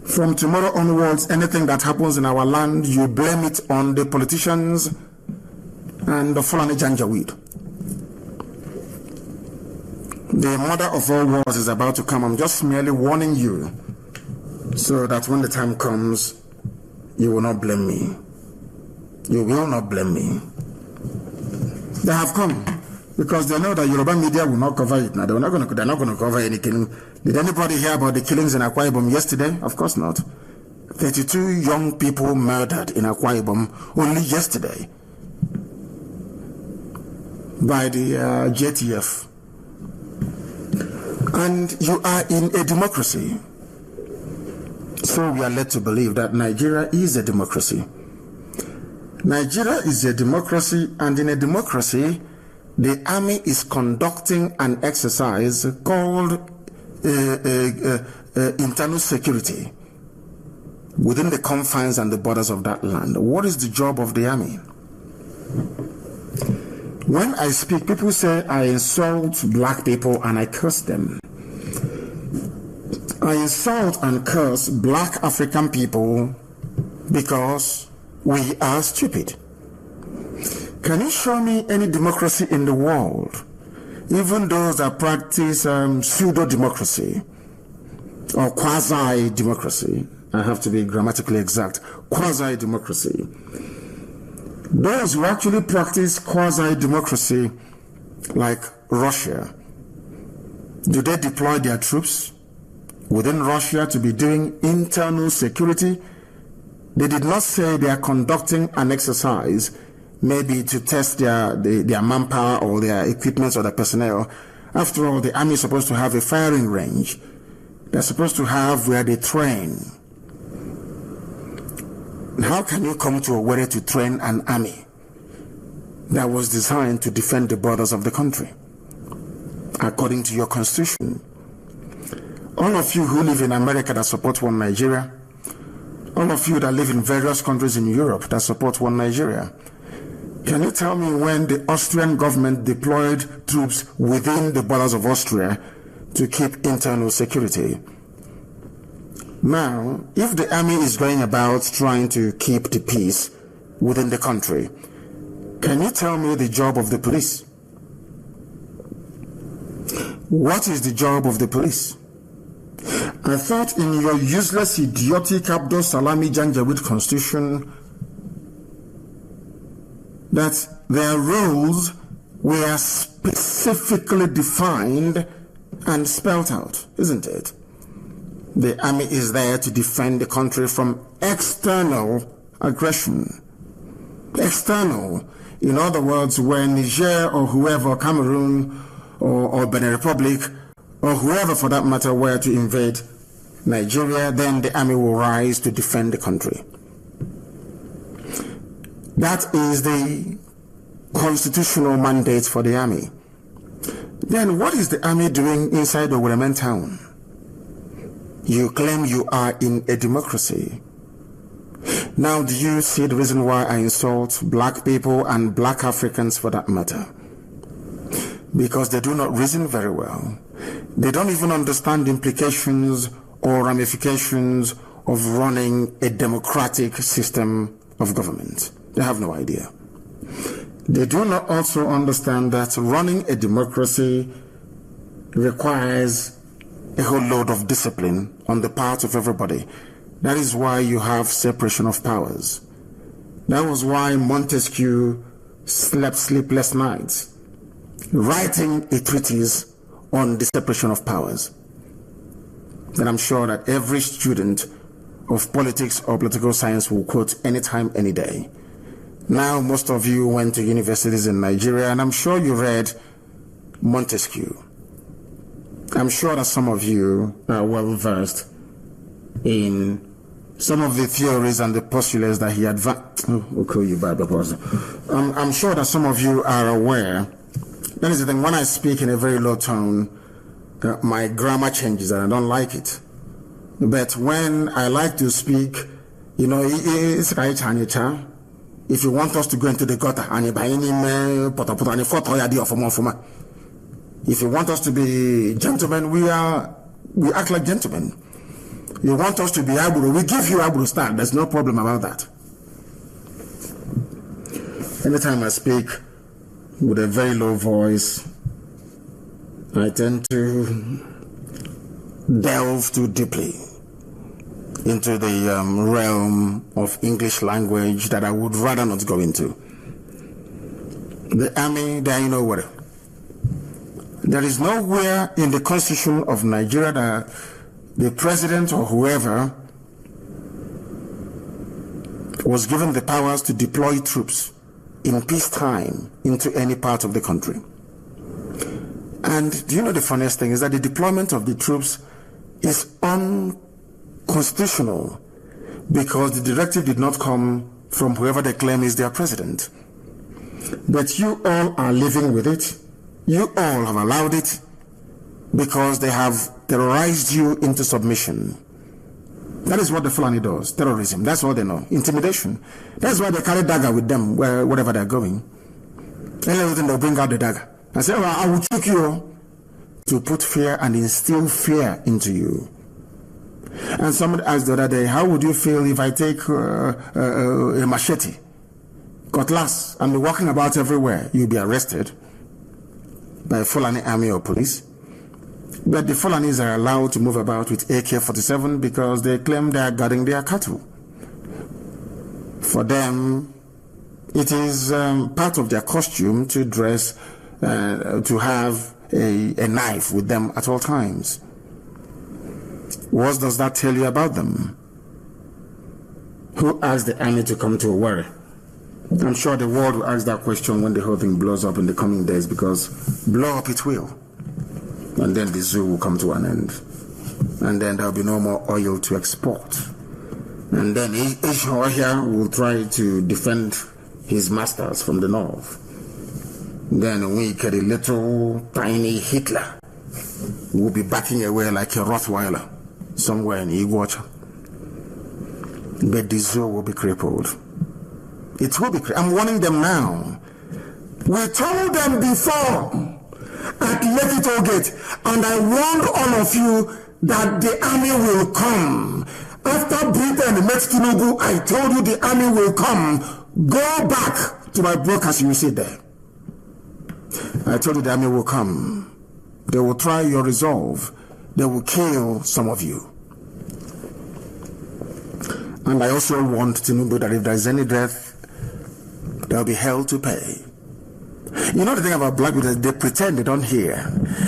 From tomorrow onwards, anything that happens in our land, you blame it on the politicians and the Fulani Janjaweed. The mother of all wars is about to come. I'm just merely warning you so that when the time comes, you will not blame me. You will not blame me. They have come because they know that Yoruba media will not cover it. Now they're not going to cover anything. Did anybody hear about the killings in Akwa Ibom yesterday? Of course not. 32 young people murdered in Akwa Ibom only yesterday by the JTF. And you are in a democracy. So we are led to believe that Nigeria is a democracy. Nigeria is a democracy, and in a democracy, the army is conducting an exercise called internal security within the confines and the borders of that land. What is the job of the army? When I speak, people say I insult black people and I curse them. I insult and curse black African people because we are stupid. Can you show me any democracy in the world, even those that practice pseudo-democracy or quasi-democracy? I have to be grammatically exact. Quasi-democracy. Those who actually practice quasi-democracy, like Russia, do they deploy their troops within Russia to be doing internal security? They did not say they are conducting an exercise, maybe to test their manpower or their equipment or their personnel. After all, the army is supposed to have a firing range. They're supposed to have where they train. How can you come to Owerri to train an army that was designed to defend the borders of the country according to your constitution? All of you who live in America that support one Nigeria, all of you that live in various countries in Europe that support one Nigeria, can you tell me when the Austrian government deployed troops within the borders of Austria to keep internal security? Now, if the army is going about trying to keep the peace within the country, can you tell me the job of the police? What is the job of the police? I thought in your useless, idiotic Abdul Salami Janjaweed constitution that their roles were specifically defined and spelled out, isn't it? The army is there to defend the country from external aggression. External. In other words, when Niger or whoever, Cameroon or Benin Republic, or whoever for that matter, were to invade Nigeria, then the army will rise to defend the country. That is the constitutional mandate for the army. Then what is the army doing inside the Owerri town? You claim you are in a democracy. Now, do you see the reason why I insult black people and black Africans for that matter? Because they do not reason very well. They don't even understand the implications or ramifications of running a democratic system of government. They have no idea. They do not also understand that running a democracy requires a whole load of discipline on the part of everybody. That is why you have separation of powers. That was why Montesquieu slept sleepless nights writing a treatise on the separation of powers. And I'm sure that every student of politics or political science will quote anytime, any day. Now, most of you went to universities in Nigeria, and I'm sure you read Montesquieu. I'm sure that some of you are well versed in some of the theories and the postulates that he advanced. I'm sure that some of you are aware. That is the thing, when I speak in a very low tone, my grammar changes and I don't like it. But when I like to speak, you know, it's right. If you want us to go into the gutter, if you want us to be gentlemen, we act like gentlemen. You want us to be able, we give you able to stand. There's no problem about that. Anytime I speak with a very low voice, I tend to delve too deeply into the realm of English language that I would rather not go into. The army, there you know what. There is nowhere in the Constitution of Nigeria that the president or whoever was given the powers to deploy troops in peacetime into any part of the country. And do you know the funniest thing is that the deployment of the troops is unconstitutional because the directive did not come from whoever they claim is their president. But you all are living with it. You all have allowed it because they have terrorized you into submission. That is what the Fulani does. Terrorism. That's all they know. Intimidation. That's why they carry dagger with them wherever they're going. And everything they'll bring out the dagger. I say, well, I will trick you to put fear and instill fear into you. And somebody asked the other day, how would you feel if I take a machete, cutlass, and be walking about everywhere? You'll be arrested by Fulani army or police. But the Fulanis are allowed to move about with AK-47 because they claim they are guarding their cattle. For them, it is part of their costume to dress, to have a knife with them at all times. What does that tell you about them? Who asked the army to come to Owerri? I'm sure the world will ask that question when the whole thing blows up in the coming days, because blow up it will. And then the zoo will come to an end. And then there'll be no more oil to export. And then each here will try to defend his masters from the north. Then we get a little tiny Hitler who will be backing away like a Rottweiler somewhere in Iguacha. But the zoo will be crippled. It will be crippled. I'm warning them now. We told them before at Lekki Toll Gate, and I warned all of you that the army will come. After Britain met Tinubu, I told you the army will come. Go back to my broadcast, you will see there. I told you the army will come. They will try your resolve. They will kill some of you. And I also want Tinubu that if there is any death, there will be hell to pay. You know the thing about black people, they pretend they don't hear.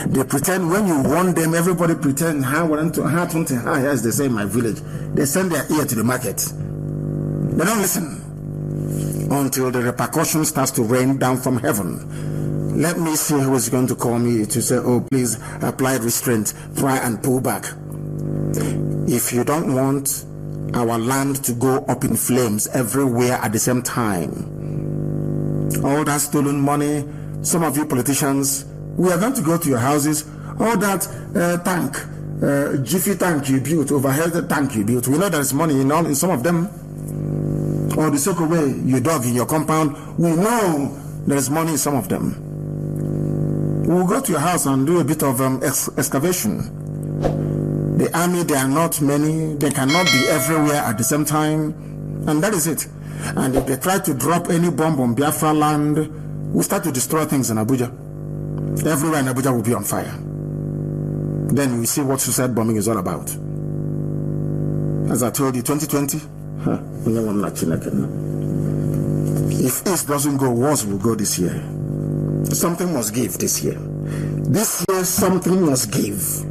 They pretend when you warn them, everybody pretend, as they say in my village. They send their ear to the market. They don't listen until the repercussion starts to rain down from heaven. Let me see who is going to call me to say, oh, please apply restraint, try and pull back. If you don't want our land to go up in flames everywhere at the same time, all that stolen money, some of you politicians, we are going to go to your houses, all that jiffy tank you built, overhead tank you built, we know there is money in some of them, or the soak away you dug in your compound, we know there is money in some of them. We'll go to your house and do a bit of excavation. The army, they are not many, they cannot be everywhere at the same time, and that is it. And if they try to drop any bomb on Biafra land, we start to destroy things in Abuja. Everywhere in Abuja will be on fire. Then we see what suicide bombing is all about. As I told you, 2020, if East doesn't go, wars will go this year. Something must give this year. This year, something must give.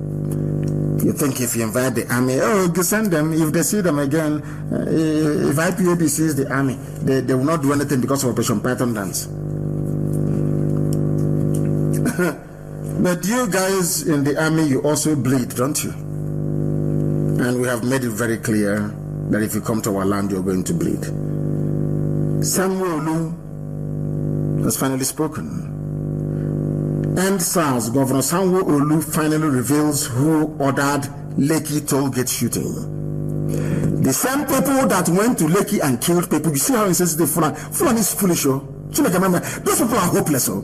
You think if you invite the army, you send them, if they see them again, if IPOB sees the army, they will not do anything because of Operation Python dance. But you guys in the army, you also bleed, don't you? And we have made it very clear that if you come to our land, you're going to bleed. Samuel has finally spoken. And SARS, Governor Sanwo Olu finally reveals who ordered Lekki tollgate shooting. The same people that went to Lekki and killed people. You see how insensitive Fulani is foolish, oh? Those people are hopeless, oh?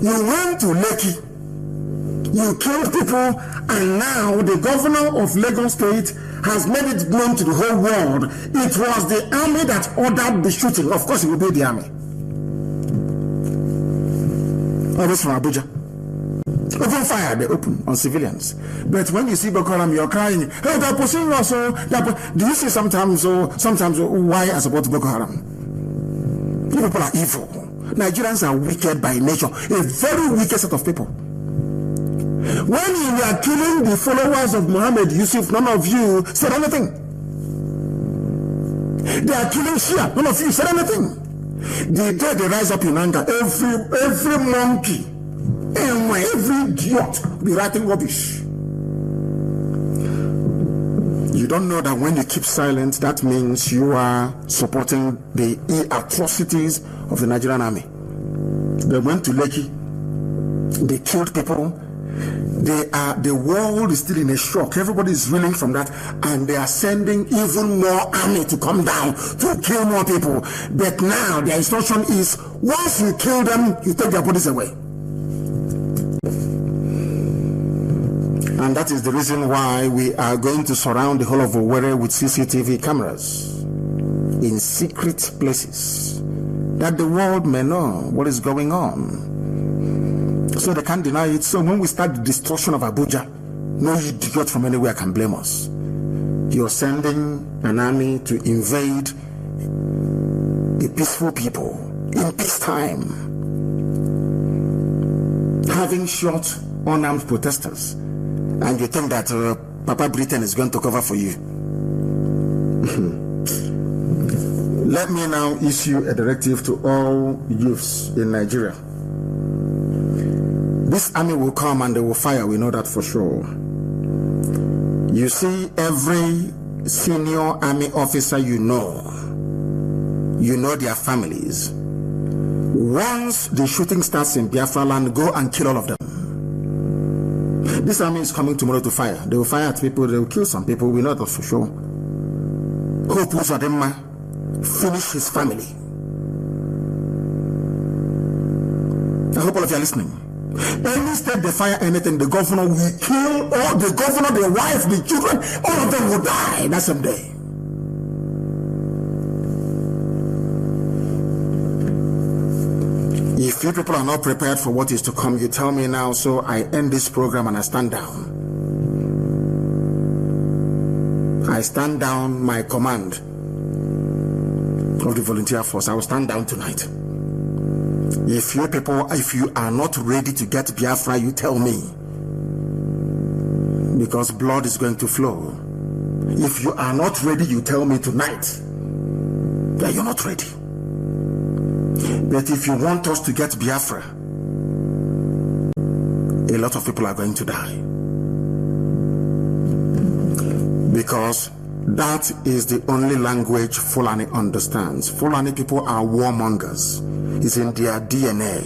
You went to Lekki, you killed people, and now the governor of Lagos State has made it known to the whole world. It was the army that ordered the shooting. Of course, it will be the army. Always from Abuja. Open fire, they open on civilians. But when you see Boko Haram, you're crying, hey, they're pursuing us. Do you see sometimes why I support Boko Haram? You people are evil. Nigerians are wicked by nature. A very wicked set of people. When you were killing the followers of Muhammad Yusuf, none of you said anything. They are killing Shia, none of you said anything. The day they rise up in anger, every monkey, every idiot be writing rubbish. You don't know that when you keep silent, that means you are supporting the atrocities of the Nigerian army. They went to Lekki, they killed people. The world is still in a shock. Everybody is reeling from that, and they are sending even more army to come down to kill more people. But now their instruction is, once you kill them, you take their bodies away. And that is the reason why we are going to surround the whole of Owerri with CCTV cameras in secret places, that the world may know what is going on. So they can't deny it. So when we start the destruction of Abuja, no idiot from anywhere can blame us. You're sending an army to invade the peaceful people in peacetime, having shot unarmed protesters, and you think that Papa Britain is going to cover for you. Let me now issue a directive to all youths in Nigeria. This army will come and they will fire, we know that for sure. You see, every senior army officer you know their families. Once the shooting starts in Biafra land, go and kill all of them. This army is coming tomorrow to fire. They will fire at people, they will kill some people, we know that for sure. Hope Uzodema finish his family. I hope all of you are listening. Any state they fire anything, the governor will kill all the governor, the wife, the children, all of them will die that same day. If you people are not prepared for what is to come, you tell me now, so I end this program and I stand down. I stand down my command of the volunteer force. I will stand down tonight. If you people, if you are not ready to get Biafra, you tell me. Because blood is going to flow. If you are not ready, you tell me tonight that you're not ready. But if you want us to get Biafra, a lot of people are going to die. Because that is the only language Fulani understands. Fulani people are warmongers. It's in their DNA.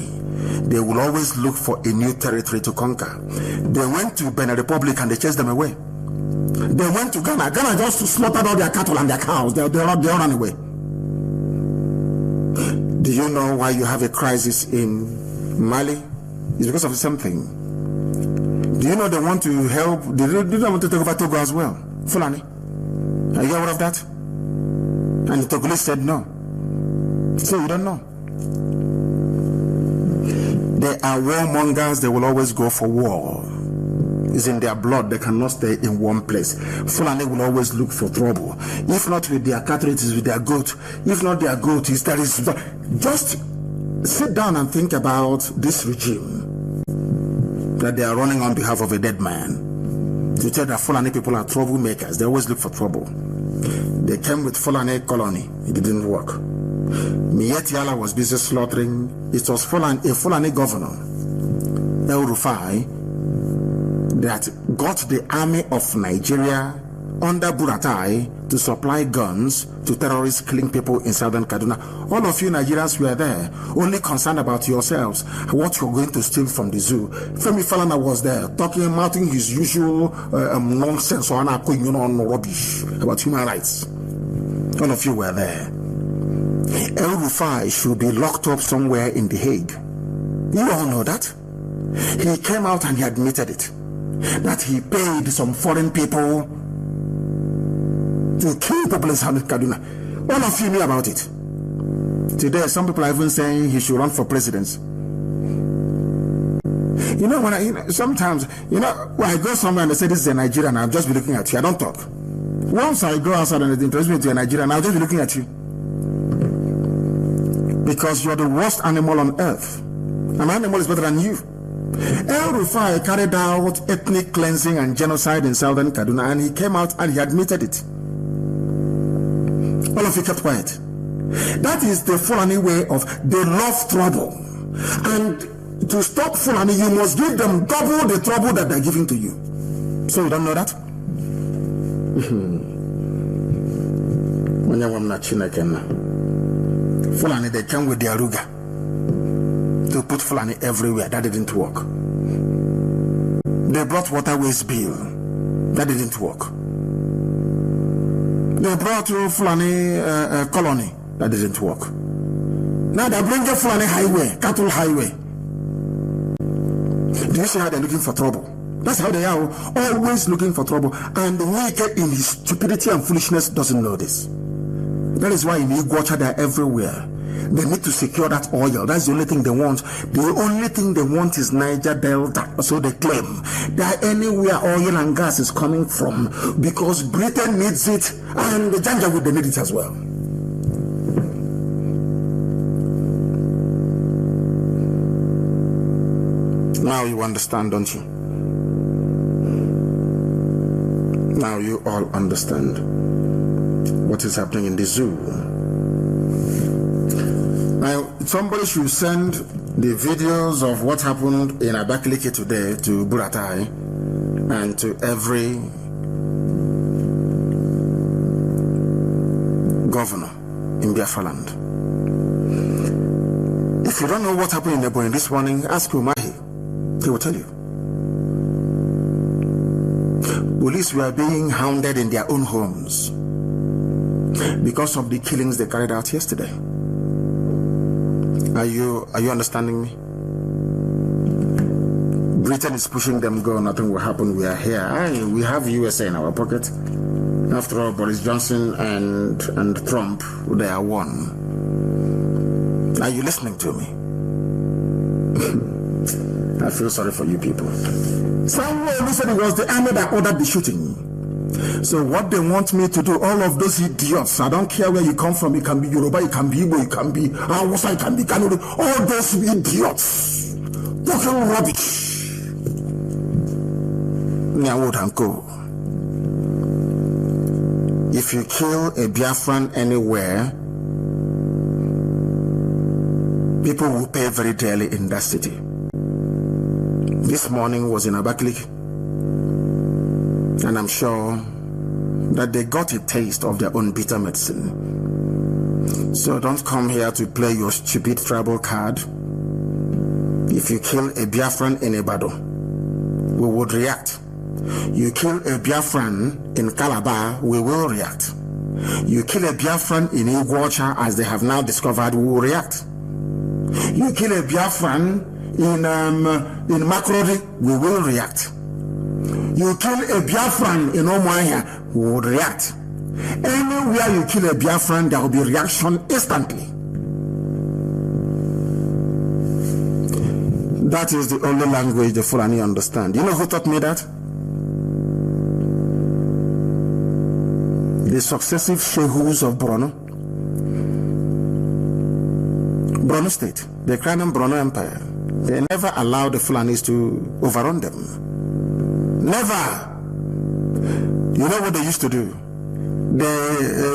They will always look for a new territory to conquer. They went to Benin Republic and they chased them away. They went to Ghana. Ghana just slaughtered all their cattle and their cows. They all ran away. Do you know why you have a crisis in Mali? It's because of something. Do you know they want to help? They don't want to take over Togo as well. Fulani. Are you aware of that? And the Togolese said no. So you don't know. They are warmongers. They will always go for war. It's in their blood. They cannot stay in one place. Fulani will always look for trouble. If not with their cattle, it is with their goat. If not their goat, it's that is. Just sit down and think about this regime that they are running on behalf of a dead man. To tell that Fulani people are troublemakers. They always look for trouble. They came with Fulani colony. It didn't work. Miyetti Allah was busy slaughtering. It was a Fulani governor, El Rufai, that got the army of Nigeria under Buratai to supply guns to terrorists killing people in southern Kaduna. All of you Nigerians were there, only concerned about yourselves, what you're going to steal from the zoo. Femi Falana was there, mouthing his usual nonsense on rubbish about human rights. All of you were there. El Rufai should be locked up somewhere in The Hague. You all know that. He came out and he admitted it, that he paid some foreign people to kill people in Southern Kaduna. All of you knew about it. Today, some people are even saying he should run for president. You know, sometimes, when I go somewhere and they say this is a Nigerian, I'll just be looking at you. I don't talk. Once I go outside and it interests me to a Nigerian, I'll just be looking at you. Because you're the worst animal on earth. An animal is better than you. El Rufai carried out ethnic cleansing and genocide in southern Kaduna, and he came out and he admitted it. All of you kept quiet. That is the Fulani way of, they love trouble. And to stop Fulani, you must give them double the trouble that they're giving to you. So you don't know that? Fulani, they came with their ruga to put Fulani everywhere. That didn't work. They brought waterways bill. That didn't work. They brought Fulani colony. That didn't work. Now they bring the Fulani highway, cattle highway. Do you see how they're looking for trouble? That's how they are, always looking for trouble. And the wicked in his stupidity and foolishness doesn't know this. That is why in Iguacha they're everywhere. They need to secure that oil. That's the only thing they want. The only thing they want is Niger Delta. So they claim that anywhere oil and gas is coming from, because Britain needs it and the Janjaweed, they need it as well. Now you understand, don't you? Now you all understand what is happening in the zoo. Now, somebody should send the videos of what happened in Abakaliki today to Buratai and to every governor in Biafra land. If you don't know what happened in Ebonyi this morning, ask Umahi. He will tell you. Police were being hounded in their own homes because of the killings they carried out yesterday. Are you understanding me? Britain is pushing them, go, nothing will happen, we are here. We have USA in our pocket. After all, Boris Johnson and Trump, they are one. Are you listening to me? I feel sorry for you people. Someone said it was the army that ordered the shooting. So what they want me to do, all of those idiots, I don't care where you come from, it can be Yoruba, it can be Igbo, it can be Hausa, it can be Kanu, all those idiots, talking rubbish. If you kill a Biafran anywhere, people will pay very dearly in that city. This morning was in Abakaliki, and I'm sure that they got a taste of their own bitter medicine. So don't come here to play your stupid tribal card. If you kill a Biafran in Ibado, we would react. You kill a Biafran in Calabar, we will react. You kill a Biafran in Iguacha, as they have now discovered, we will react. You kill a Biafran in Makurdi, we will react. You kill a Biafran in Omoaya, we will react. Anywhere you kill a Biafran, there will be reaction instantly. That is the only language the Fulani understand. You know who taught me that? The successive shehus of Borno State, the Crown Borno Empire. They never allowed the Fulanis to overrun them. Never. You know what they used to do?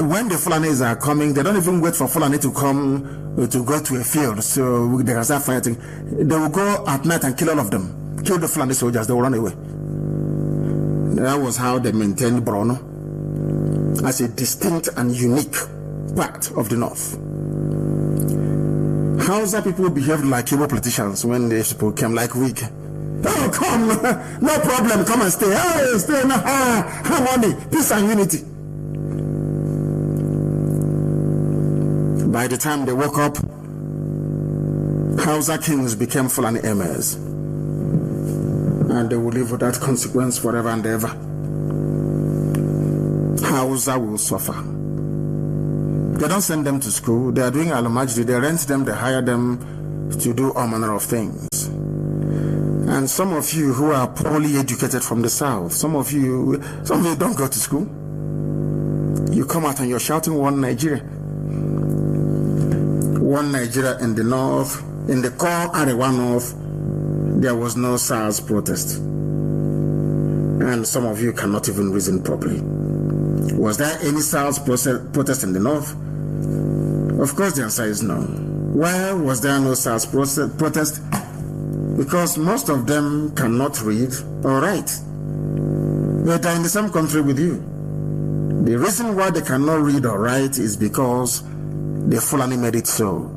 When the Fulanis are coming, they don't even wait for Fulani to come to go to a field so they can start fighting. They will go at night and kill all of them. Kill the Fulani soldiers, they will run away. That was how they maintained Borno as a distinct and unique part of the north. Hausa people behaved like Igbo politicians when they came like weak. Oh, come, no problem, come and stay. Hey, stay now, harmony, peace and unity. By the time they woke up, Hausa kings became Fulani emirs. And they will live with that consequence forever and ever. Hausa will suffer. They don't send them to school. They are doing alumajri. They rent them. They hire them to do all manner of things. And some of you who are poorly educated from the south, some of you don't go to school. You come out and you're shouting one Nigeria. One Nigeria in the north, in the core Arewa north, there was no SARS protest. And some of you cannot even reason properly. Was there any SARS protest in the north? Of course the answer is no. Why was there no SARS protest? Because most of them cannot read or write. They are in the same country with you. The reason why they cannot read or write is because the Fulani made it so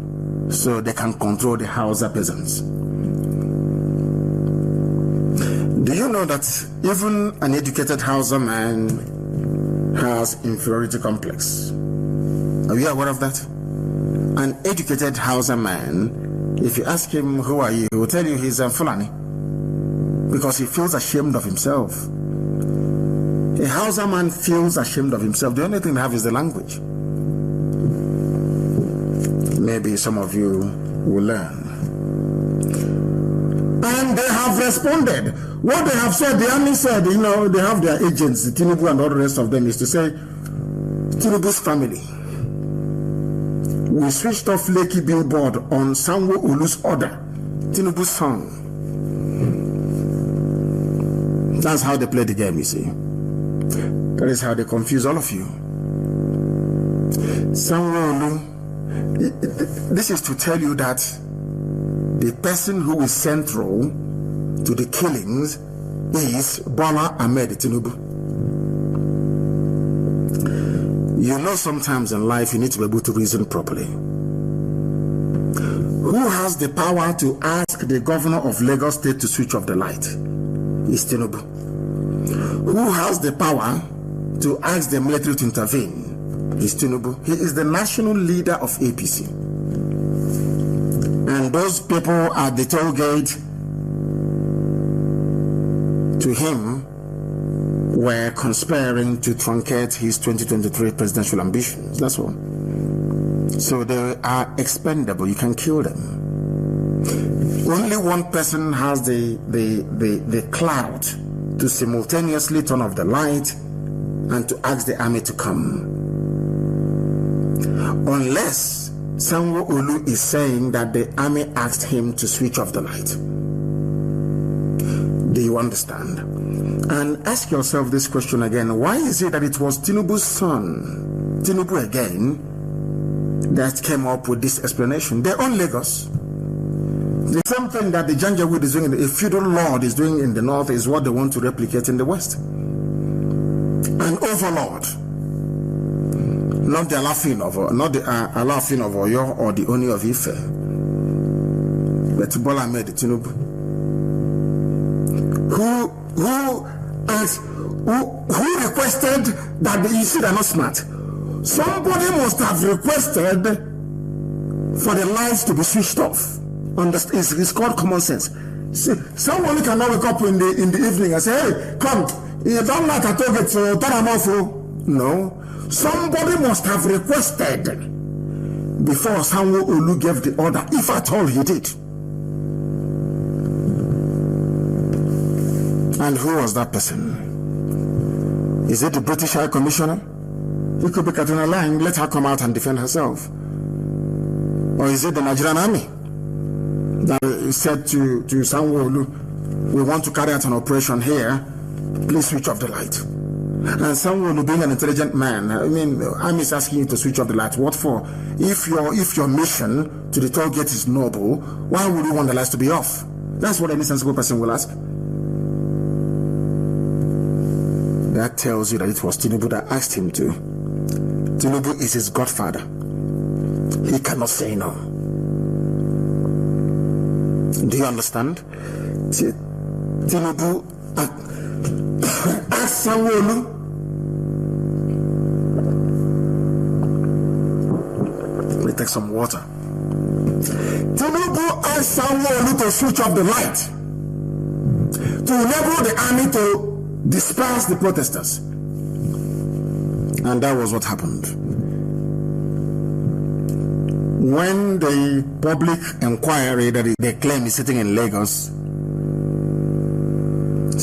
they can control the Hausa peasants. Do you know that even an educated Hausa man has inferiority complex? Are you aware of that? An educated Hausa man, if you ask him, who are you? He will tell you he's a Fulani. Because he feels ashamed of himself. A Hausa man feels ashamed of himself. The only thing they have is the language. Maybe some of you will learn. And they have responded. What they have said, the army said, they have their agents, the Tinubu and all the rest of them, is to say, Tinubu's family. We switched off Lekki billboard on Sanwo-Olu's order. Tinubu's song. That's how they play the game, you see. That is how they confuse all of you. Sanwo-Olu, this is to tell you that the person who is central to the killings is Bola Ahmed Tinubu. You know, sometimes in life you need to be able to reason properly. Who has the power to ask the governor of Lagos State to switch off the light? It's Tinubu. Who has the power to ask the military to intervene? It's Tinubu. He is the national leader of APC. And those people at the toll gate to him were conspiring to truncate his 2023 presidential ambitions. That's all. So they are expendable. You can kill them. Only one person has the clout to simultaneously turn off the light and to ask the army to come. Unless Sanwo-Olu is saying that the army asked him to switch off the light. Do you understand? And ask yourself this question again. Why is it that it was Tinubu's son, Tinubu again, that came up with this explanation? They own Lagos. The same thing that the Janjaweed is doing, a feudal lord is doing in the north, is what they want to replicate in the west. An overlord. Not the Alafin of Oyo or the Oni of Ife. But Bola made the Tinubu. Who requested that you see they're not smart? Somebody must have requested for the lights to be switched off. It's called common sense. See, someone cannot wake up in the evening and say, hey, come, you don't like a target, so turn them off. No. Somebody must have requested before Sanwo-Olu gave the order, if at all he did. And who was that person? Is it the British High Commissioner? It could be Katrina Lang. Let her come out and defend herself. Or is it the Nigerian Army that said to Sanwo-Olu, we want to carry out an operation here, please switch off the light? And Sanwo-Olu, being an intelligent man, I mean, Army is asking you to switch off the light. What for? If your mission to the toll gate is noble, why would you want the lights to be off? That's what any sensible person will ask. That tells you that it was Tinubu that asked him to. Tinubu is his godfather. He cannot say no. Do you understand? Tinubu asked Sanwo-Olu. Let me take some water. Tinubu asked Sanwo-Olu to switch off the light, to enable the army to disperse the protesters. And that was what happened. When the public inquiry that they claim is sitting in Lagos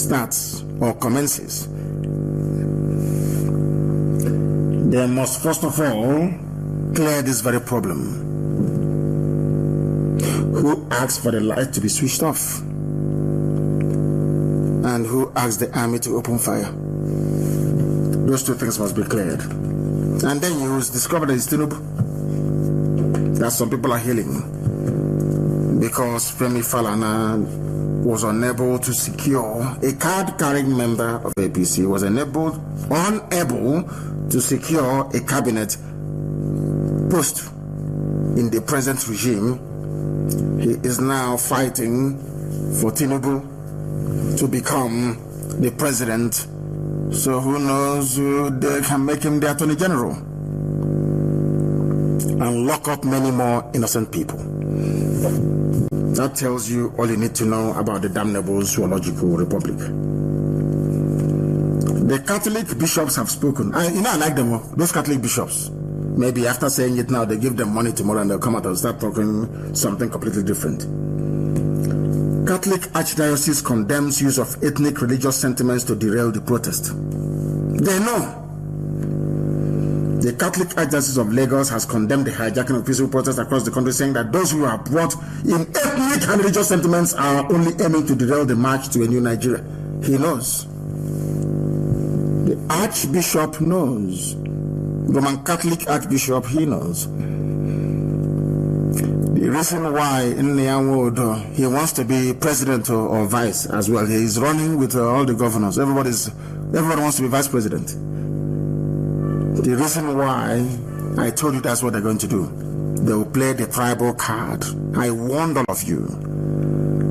starts or commences, they must first of all clear this very problem. Who asked for the light to be switched off? And who asked the army to open fire? Those two things must be cleared. And then you discover that it's Tinubu. That some people are healing because Femi Falana was unable to secure a card-carrying member of APC, was unable to secure a cabinet post in the present regime. He is now fighting for Tinubu to become the president. So who knows, they can make him the Attorney General and lock up many more innocent people. That tells you all you need to know about the damnable zoological republic. The Catholic bishops have spoken. I like them, those Catholic bishops. Maybe after saying it now, they give them money tomorrow and they'll come out and start talking something completely different. Catholic Archdiocese condemns use of ethnic religious sentiments to derail the protest. They know. The Catholic Archdiocese of Lagos has condemned the hijacking of peaceful protests across the country, saying that those who are brought in ethnic and religious sentiments are only aiming to derail the march to a new Nigeria. He knows. The Archbishop knows. Roman Catholic Archbishop, he knows. The reason why in Nyanwodo he wants to be president or vice as well. He is running with all the governors. Everybody wants to be vice president. The reason why I told you that's what they're going to do. They will play the tribal card. I warned all of you.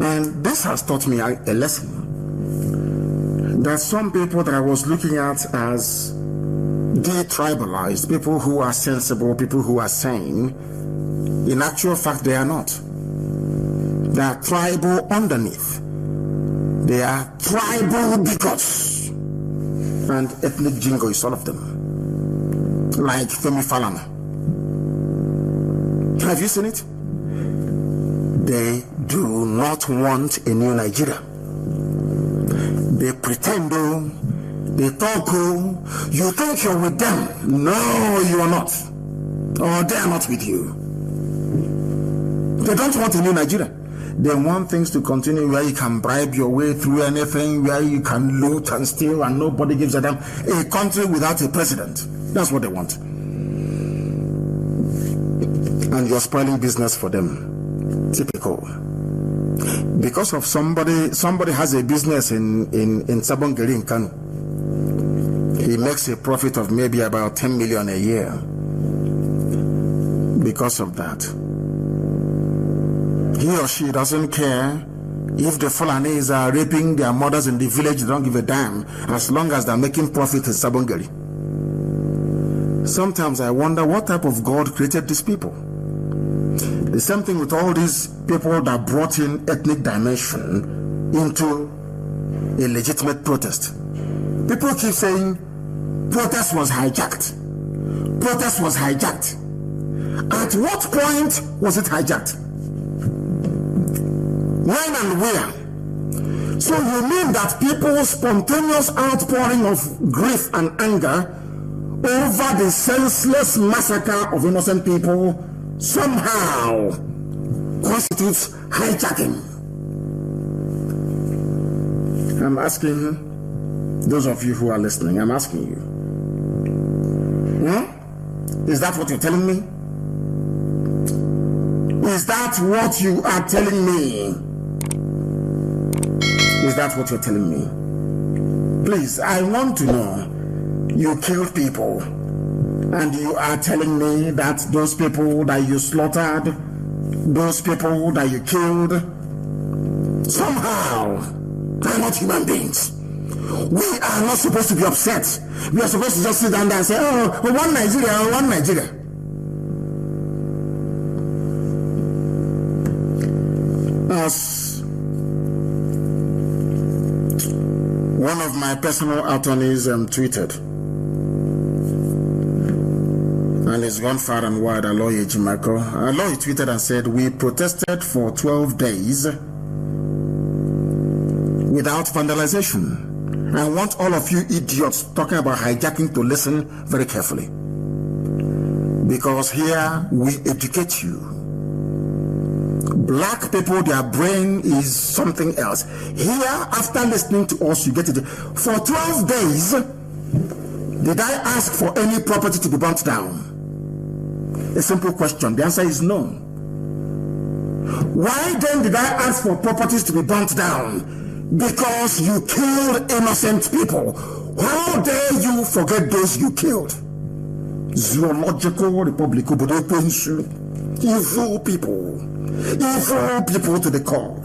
And this has taught me a lesson. That some people that I was looking at as de-tribalized, people who are sensible, people who are sane, in actual fact they are not. They are tribal underneath. They are tribal bigots. And ethnic jingoists, all of them. Like Femi Falana. Have you seen it? They do not want a new Nigeria. They pretend, they talk, you think you're with them. No, you are not. Or they are not with you. They don't want a new Nigeria. They want things to continue where you can bribe your way through anything, where you can loot and steal and nobody gives a damn. A country without a president. That's what they want. And you're spoiling business for them. Typical. Because of somebody has a business in Sabongeri in Kanu. He makes a profit of maybe about 10 million a year. Because of that. He or she doesn't care if the Fulanis are raping their mothers in the village. They don't give a damn as long as they're making profit in Sabongeri. Sometimes I wonder what type of God created these people. The same thing with all these people that brought in ethnic dimension into a legitimate protest. People keep saying protest was hijacked. Protest was hijacked. At what point was it hijacked? When and where? So you mean that people's spontaneous outpouring of grief and anger over the senseless massacre of innocent people somehow constitutes hijacking? I'm asking those of you who are listening, I'm asking you. Is that what you're telling me? Is that what you are telling me? Is that what you're telling me? Please, I want to know. You killed people, and you are telling me that those people that you slaughtered, those people that you killed, somehow are not human beings. We are not supposed to be upset. We are supposed to just sit down there and say, oh, one Nigeria, one Nigeria. As one of my personal attorneys tweeted, and it's gone far and wide, Aloy Ejimako. Aloy tweeted and said, we protested for 12 days without vandalization. I want all of you idiots talking about hijacking to listen very carefully. Because here we educate you. Black people, their brain is something else. Here, after listening to us, you get it. For 12 days, did I ask for any property to be burnt down? A simple question. The answer is no. Why then did I ask for properties to be burnt down? Because you killed innocent people. How dare you forget those you killed? Zoological Republic, evil people. Evil people to the core.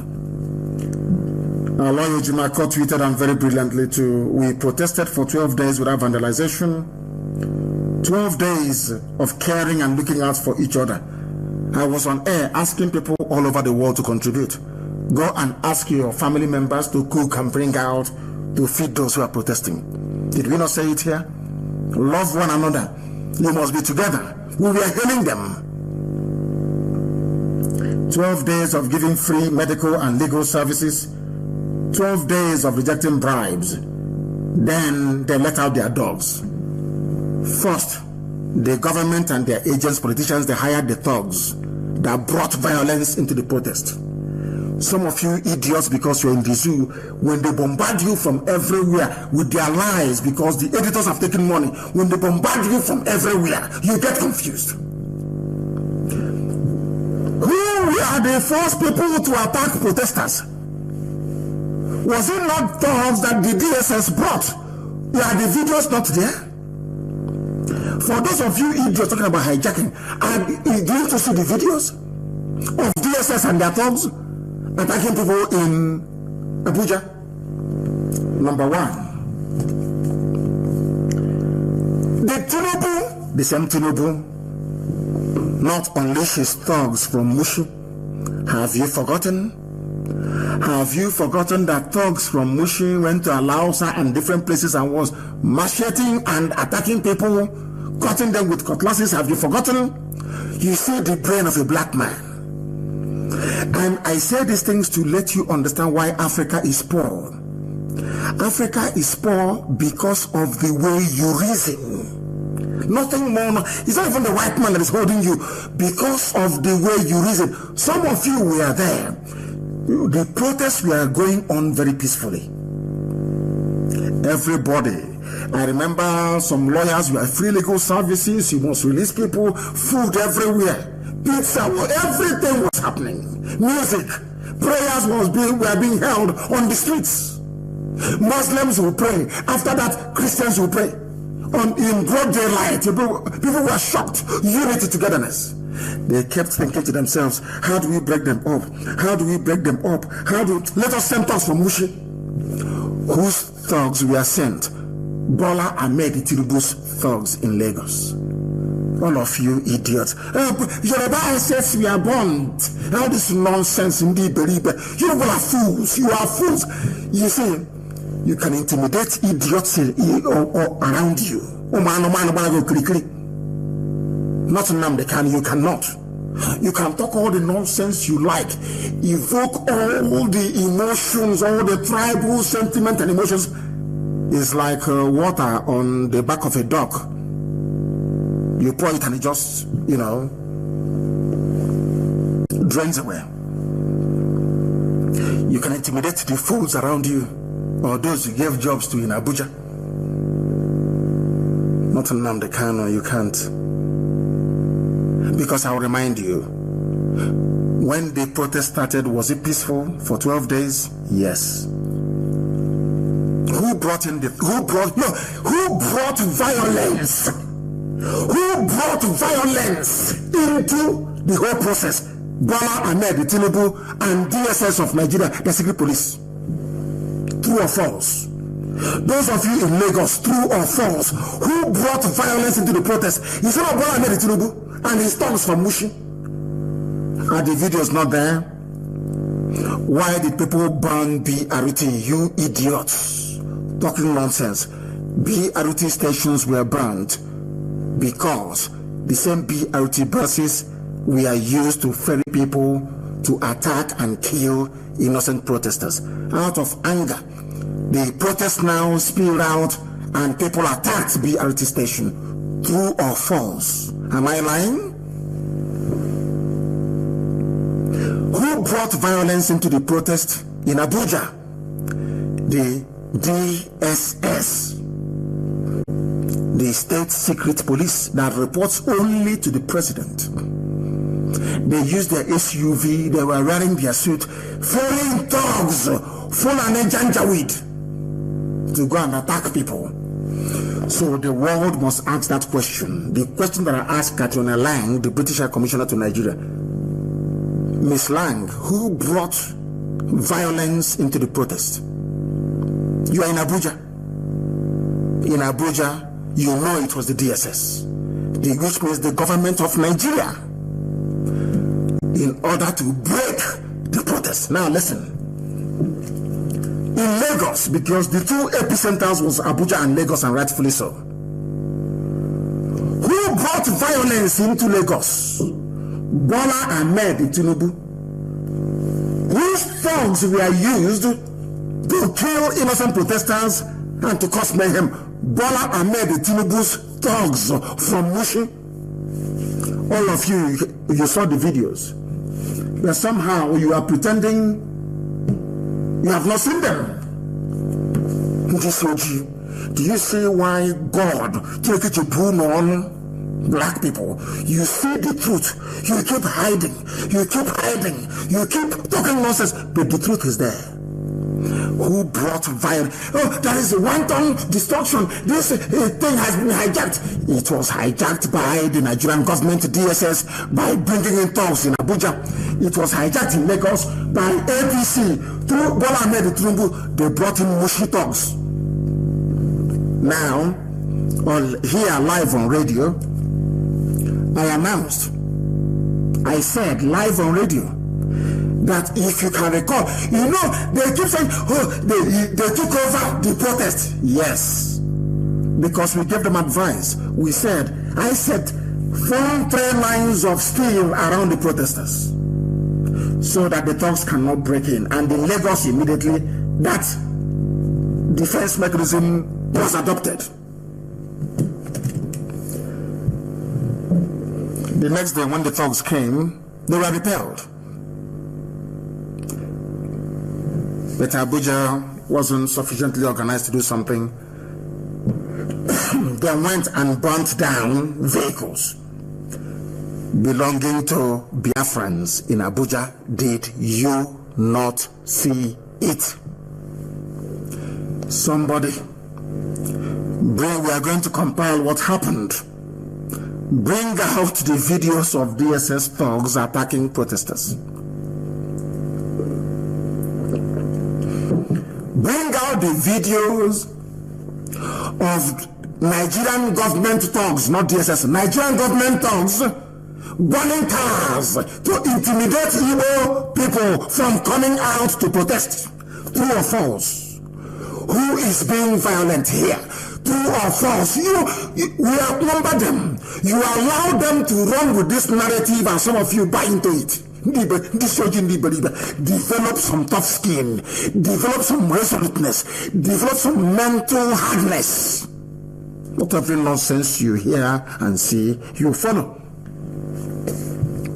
Aloy Ejimako tweeted and very brilliantly too, we protested for 12 days without vandalization. 12 days of caring and looking out for each other. I was on air asking people all over the world to contribute. Go and ask your family members to cook and bring out to feed those who are protesting. Did we not say it here? Love one another. You must be together. We were hailing them. 12 days of giving free medical and legal services. 12 days of rejecting bribes. Then they let out their dogs. First, the government and their agents, politicians, they hired the thugs that brought violence into the protest. Some of you idiots, because you're in the zoo, when they bombard you from everywhere with their lies, because the editors have taken money, when they bombard you from everywhere, you get confused. Who are the first people to attack protesters? Was it not thugs that the DSS brought? Are the videos not there? For those of you idiots talking about hijacking, are you going to see the videos of DSS and their thugs attacking people in Abuja? Number one, the same Tinubu, not unleash his thugs from Mushu. Have you forgotten? Have you forgotten that thugs from Mushi went to Alausa and different places and was macheting and attacking people, cutting them with cutlasses? Have you forgotten? You see the brain of a black man. And I say these things to let you understand why Africa is poor. Africa is poor because of the way you reason. Nothing more. It's not even the white man that is holding you. Because of the way you reason. Some of you were there. The protests were going on very peacefully. Everybody. I remember some lawyers were free legal services. You must release people. Food everywhere. Pizza. Everything was happening. Music. Prayers were being held on the streets. Muslims will pray. After that, Christians will pray. In broad daylight, people were shocked. Unity, togetherness. They kept thinking to themselves, how do we break them up? How do we break them up? Let us send thugs from Mushi. Whose thugs were sent? Bola Ahmed Tinubu's thugs in Lagos. All of you idiots. Yoruba says we are born. All this nonsense indeed, believe. You are fools. You are fools. You see, you can intimidate idiots around you. Not Nnamdi Kanu, you cannot. You can talk all the nonsense you like. Evoke all the emotions, all the tribal sentiment and emotions. It's like water on the back of a duck. You pour it and it just, drains away. You can intimidate the fools around you, or those you gave jobs to in Abuja. Not Nnamdi Kanu, you can't. Because I'll remind you, when the protest started, was it peaceful for 12 days? Yes. Who brought violence? Who brought violence into the whole process? Bola Ahmed Tinubu and DSS of Nigeria, the secret police. True or false? Those of you in Lagos, true or false? Who brought violence into the protest? It's not Bola Ahmed Tinubu and his thugs from Mushi. Are the videos not there? Why did people ban BRT? You idiots. Talking nonsense. BRT stations were banned because the same BRT buses were used to ferry people to attack and kill innocent protesters. Out of anger, the protest now spilled out and people attacked BRT station. True or false? Am I lying? Who brought violence into the protest in Abuja? The DSS, the state secret police that reports only to the president. They used their SUV, they were wearing their suit, foreign thugs, full and janjaweed, to go and attack people. So the world must ask that question. The question that I asked Katrina Lang, the British High Commissioner to Nigeria. Miss Lang, who brought violence into the protest? You are in Abuja. In Abuja, you know it was the DSS, which means the government of Nigeria, in order to break the protest. Now listen. In Lagos, because the two epicenters was Abuja and Lagos, and rightfully so. Who brought violence into Lagos? Bola Ahmed Tinubu. Whose thugs were used to kill innocent protesters and to cause mayhem? Bola Ahmed Tinubu's thugs from Mushi. All of you saw the videos. But somehow you are pretending you have not seen them. Do you see why God take it to boom on black people? You see the truth. You keep hiding. You keep hiding. You keep talking nonsense. But the truth is there. Who brought violence? Oh, there is a wanton destruction. This thing has been hijacked. It was hijacked by the Nigerian government, DSS, by bringing in thugs in Abuja. It was hijacked in Lagos by APC. Through Bola Ahmed Tinubu, they brought in Mushi thugs. Now, here live on radio, I announced, I said live on radio, that if you can recall, you know, they keep saying, oh, they took over the protest. Yes, because we gave them advice. I said, form 3 lines of steel around the protesters so that the thugs cannot break in. And in Lagos, immediately, that defense mechanism was adopted. The next day, when the thugs came, they were repelled. But Abuja wasn't sufficiently organized to do something. They went and burnt down vehicles belonging to Biafrans in Abuja. Did you not see it? Somebody, we are going to compile what happened. Bring out the videos of DSS thugs attacking protesters. Bring out the videos of Nigerian government thugs, not DSS, Nigerian government thugs burning cars to intimidate Igbo people from coming out to protest. True or false? Who is being violent here? True or false? We outnumber them. You allow them to run with this narrative, and some of you buy into it. Develop some tough skin, develop some resoluteness, develop some mental hardness. Not every nonsense you hear and see, you follow.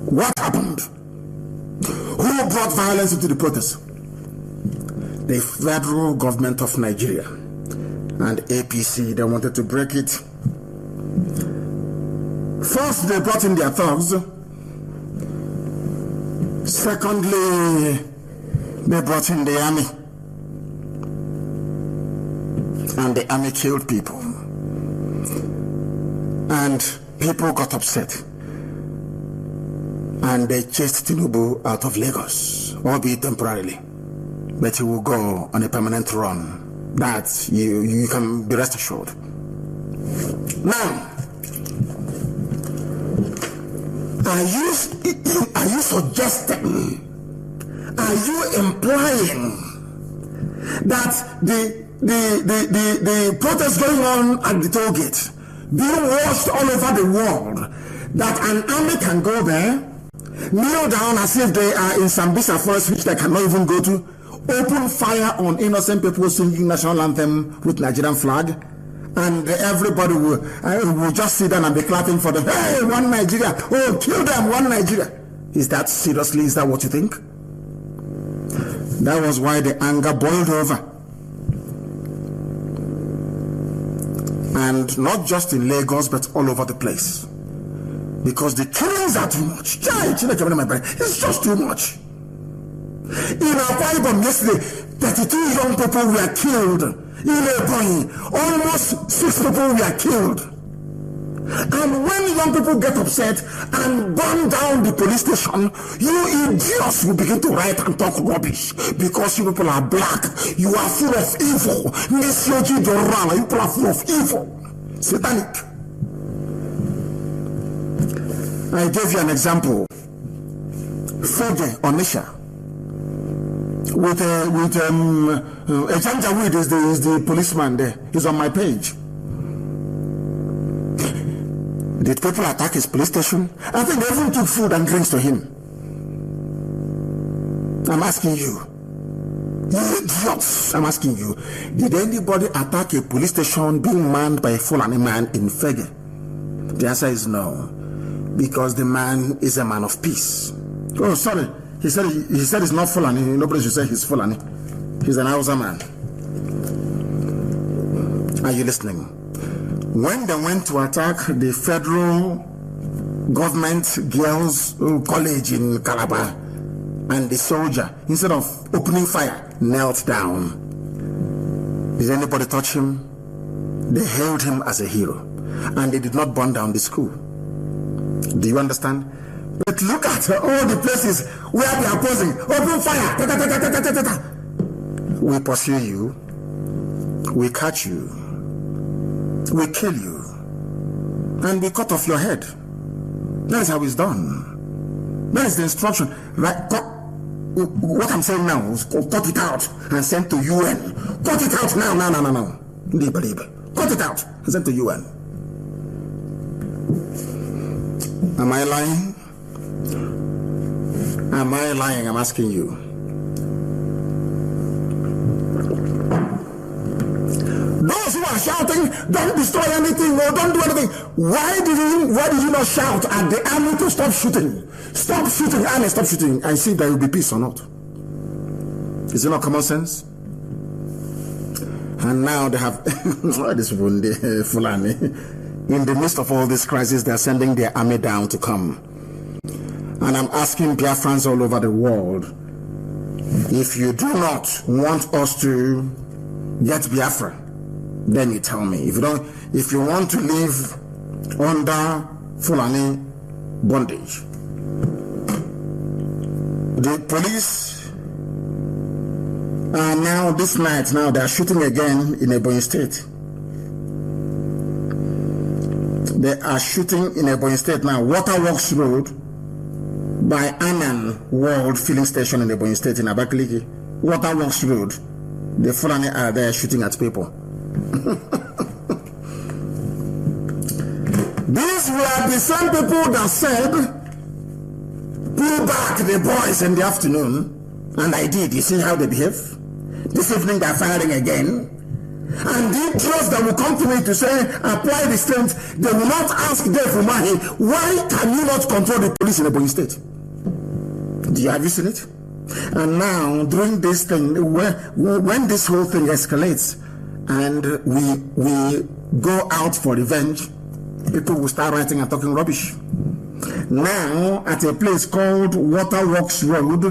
What happened? Who brought violence into the protest? The federal government of Nigeria and APC. They wanted to break it. First, they brought in their thugs. Secondly, they brought in the army. And the army killed people. And people got upset. And they chased Tinubu out of Lagos, albeit temporarily. But he will go on a permanent run. That you can be rest assured. Now, are you suggesting, are you implying that the protest going on at the toll gate, being watched all over the world, that an army can go there, kneel down as if they are in Sambisa forest, which they cannot even go to, open fire on innocent people singing national anthem with Nigerian flag, and everybody will just sit down and be clapping for them. Hey, one Nigeria! Oh, kill them, one Nigeria! Is that seriously? Is that what you think? That was why the anger boiled over. And not just in Lagos, but all over the place. Because the killings are too much. It's just too much. In Akwa Ibom yesterday, 32 young people were killed. In Ebonyi, almost 6 people were killed. And when young people get upset and burn down the police station, you idiots will begin to write and talk rubbish because you people are black. You are full of evil. You people are full of evil. Satanic. I gave you an example. Fege Onisha. With a Janjaweed is the policeman there. He's on my page. Did people attack his police station? I think they even took food and drinks to him. I'm asking you. You idiots! I'm asking you. Did anybody attack a police station being manned by a Fulani man in Fege? The answer is no. Because the man is a man of peace. Oh, sorry. He said he's not Fulani. Nobody should say he's Fulani. He's an Hausa man. Are you listening? When they went to attack the federal government girls' college in Calabar, and the soldier, instead of opening fire, knelt down. Did anybody touch him? They hailed him as a hero, and they did not burn down the school. Do you understand? But look at all the places where they are posing. Open fire! We pursue you. We catch you. We kill you. And we cut off your head. That is how it's done. That is the instruction. Right? what I'm saying now is cut it out and send to UN. Cut it out now. Cut it out and send to UN. Am I lying? Am I lying? I'm asking you. Those who are shouting, don't destroy anything or don't do anything. Why did you not shout at the army to stop shooting? Stop shooting, army, stop shooting, and see if there will be peace or not. Is it not common sense? And now they have this Fulani. In the midst of all this crisis, they are sending their army down to come. And I'm asking Biafrans all over the world, if you do not want us to get Biafra, then you tell me. If you want to live under Fulani bondage. The police are now, this night, now they are shooting again in Ebonyi State. They are shooting in Ebonyi State now. Waterworks Road by Anan World Filling Station in Ebonyi State in Abakaliki. Waterworks Road. The Fulani are there shooting at people. These were the same people that said, pull back the boys in the afternoon. And I did. You see how they behave? This evening they are firing again. And the trust that will come to me to say, apply the strength, they will not ask Dave Umahi, why can you not control the police in Ebonyi State? Have you seen it? And now, during this thing, when this whole thing escalates, and we go out for revenge, people will start writing and talking rubbish. Now, at a place called Waterworks Road,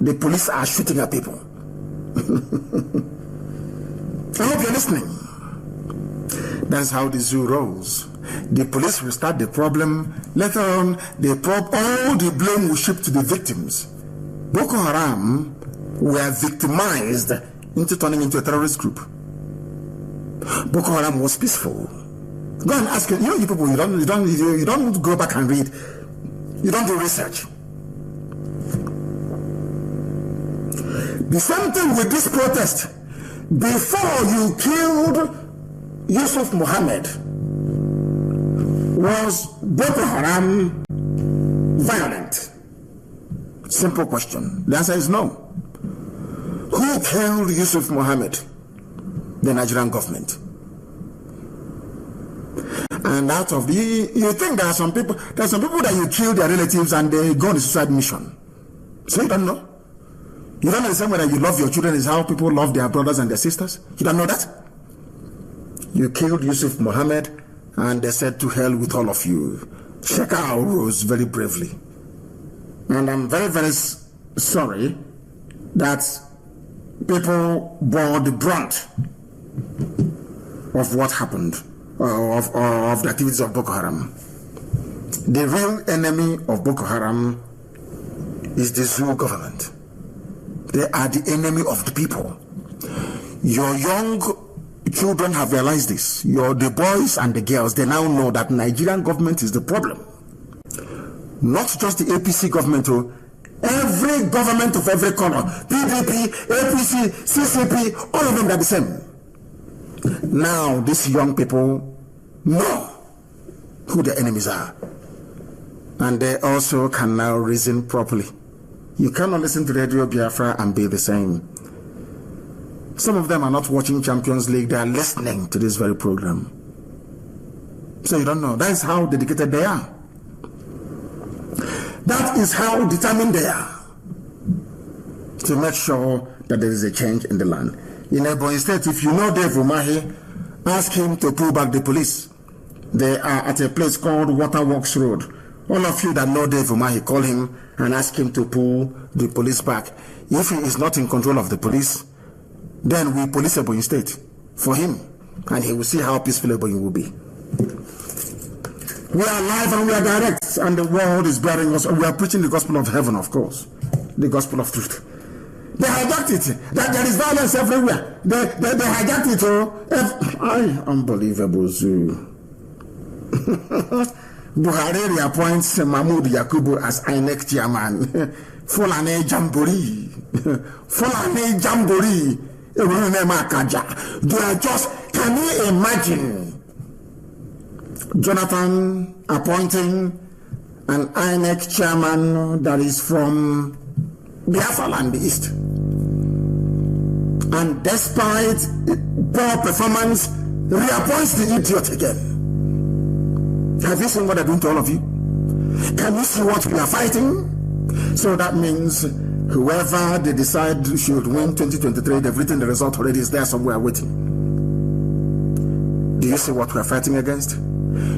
the police are shooting at people. I hope you're listening. That's how the zoo rolls. The police will start the problem. Later on, all the blame will shift to the victims. Boko Haram were victimized into turning into a terrorist group. Boko Haram was peaceful. Go and ask you people. You don't go back and read. You don't do research. The same thing with this protest. Before you killed Yusuf Muhammad, was Boko Haram violent? Simple question. The answer is no. Who killed Yusuf Muhammad? The Nigerian government. And out of you think there are some people that you kill their relatives and they go on a suicide mission. So you don't know? You don't know the same way that you love your children is how people love their brothers and their sisters? You don't know that? You killed Yusuf Muhammad and they said to hell with all of you. Shekau rose very bravely. And I'm very, very sorry that people bore the brunt of what happened, of the activities of Boko Haram. The real enemy of Boko Haram is the Zoo government. They are the enemy of the people. Your young children have realized this. The boys and the girls, they now know that Nigerian government is the problem. Not just the APC government, every government of every corner, PDP, APC, CCP, all of them are the same. Now these young people know who the enemies are. And they also can now reason properly. You cannot listen to Radio Biafra and be the same. Some of them are not watching Champions League, they are listening to this very program. So you don't know. That is how dedicated they are. That is how determined they are to make sure that there is a change in the land. In Ebonyi State, if you know Dave Umahi, ask him to pull back the police. They are at a place called Waterworks Road. All of you that know Dave Umahi, call him and ask him to pull the police back. If he is not in control of the police, then we police Ebonyi State for him, and he will see how peaceful Ebonyi will be. We are live and we are direct, and the world is bearing us. We are preaching the gospel of heaven, of course, the gospel of truth. They hijacked it. That there is violence everywhere. They hijacked it. Unbelievable. Buhari appoints Mahmoud Yakubu as INEC chairman. Fulani Jamboree. Fulani Jamboree. They are just, can you imagine Jonathan appointing an INEC chairman that is from Biafra land, the East? And despite poor performance, reappoints the idiot again. Have you seen what they're doing to all of you? Can you see what we are fighting? So that means whoever they decide should win 2023, they've written the result already, is there somewhere waiting. Do you see what we are fighting against?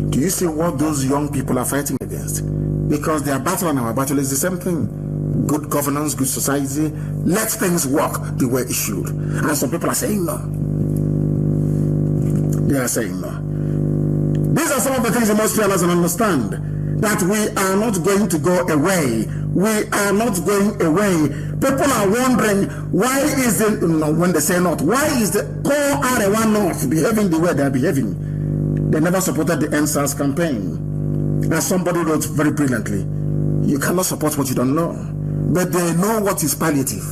Do you see what those young people are fighting against? Because their battle and our battle is the same thing. Good governance, good society, let things work the way it should. And some people are saying no. They are saying no. These are some of the things you must realize and understand. That we are not going to go away. We are not going away. People are wondering, why is it, when they say not, why is the core Arewa North behaving the way they are behaving? They never supported the NSAS campaign. As somebody wrote very brilliantly, you cannot support what you don't know. But they know what is palliative.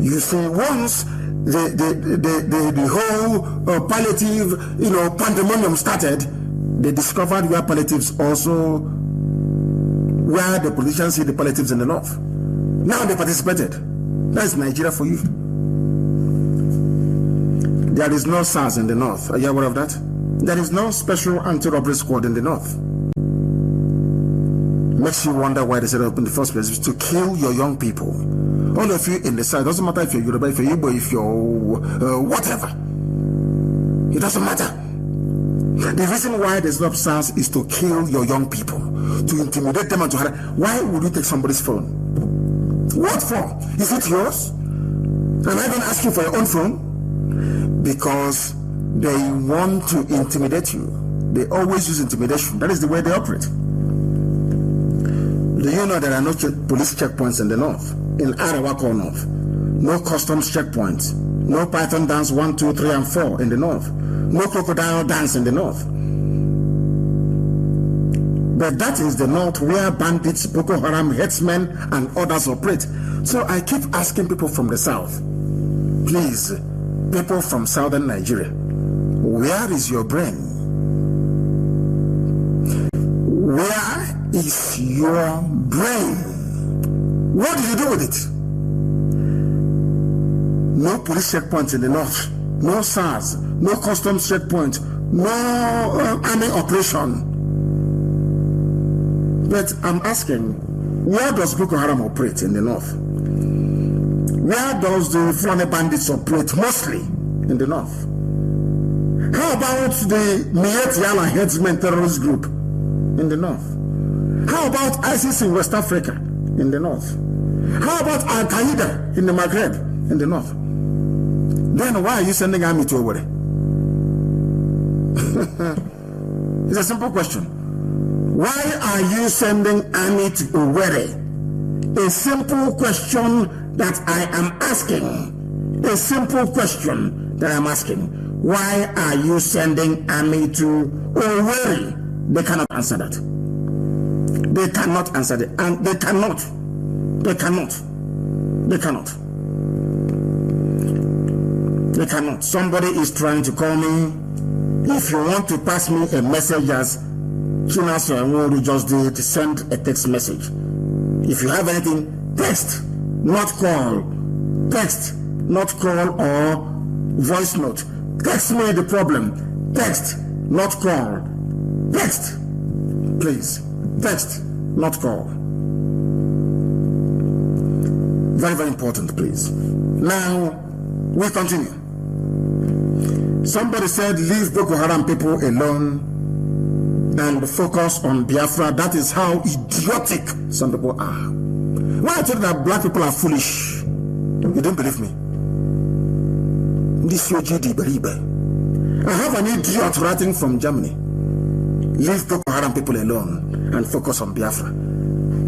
You see, once the whole palliative, pandemonium started, they discovered where palliatives also, where the politicians see the palliatives in the north. Now they participated. That's Nigeria for you. There is no SARS in the north. Are you aware of that? There is no special anti-robbery squad in the north. Makes you wonder why they set up in the first place, to kill your young people. All of you in the side, doesn't matter if you're Yoruba, if you're Igbo, if you're whatever. It doesn't matter. The reason why there's no SARS is to kill your young people, to intimidate them and to harass. Why would you take somebody's phone? What for? Is it yours? Am I going to ask you for your own phone? Because they want to intimidate you. They always use intimidation. That is the way they operate. Do you know there are no police checkpoints in the north? In Arawako North. No customs checkpoints. No Python dance 1, 2, 3, and 4 in the north. No crocodile dance in the north. But that is the north where bandits, Boko Haram, headsmen, and others operate. So I keep asking people from the south, please, people from southern Nigeria, where is your brain? Where is your brain? What did you do with it? No police checkpoints in the north. No SARS, no customs checkpoint, no army operation. But I'm asking, where does Boko Haram operate in the north? Where does the Fulani bandits operate mostly in the north? How about the Miet Yala headsmen terrorist group in the north? How about ISIS in West Africa in the north? How about Al-Qaeda in the Maghreb in the north? Then why are you sending army to Owerri? It's a simple question. Why are you sending army to Owerri? A simple question that I am asking. A simple question that I'm asking. Why are you sending army to Owerri? They cannot answer that. They cannot answer that. And they cannot. They cannot. They cannot. They cannot. Somebody is trying to call me. If you want to pass me a message as Chinaso Enworu just did, send a text message. If you have anything, text, not call. Text, not call, or voice note. Text me the problem. Text, not call. Text, please. Text, not call. Very, very important, please. Now, we continue. Somebody said, leave Boko Haram people alone and focus on Biafra. That is how idiotic some people are. When I told you that black people are foolish, you don't believe me. This UGD Beribe. I have an idiot writing from Germany. Leave Boko Haram people alone and focus on Biafra.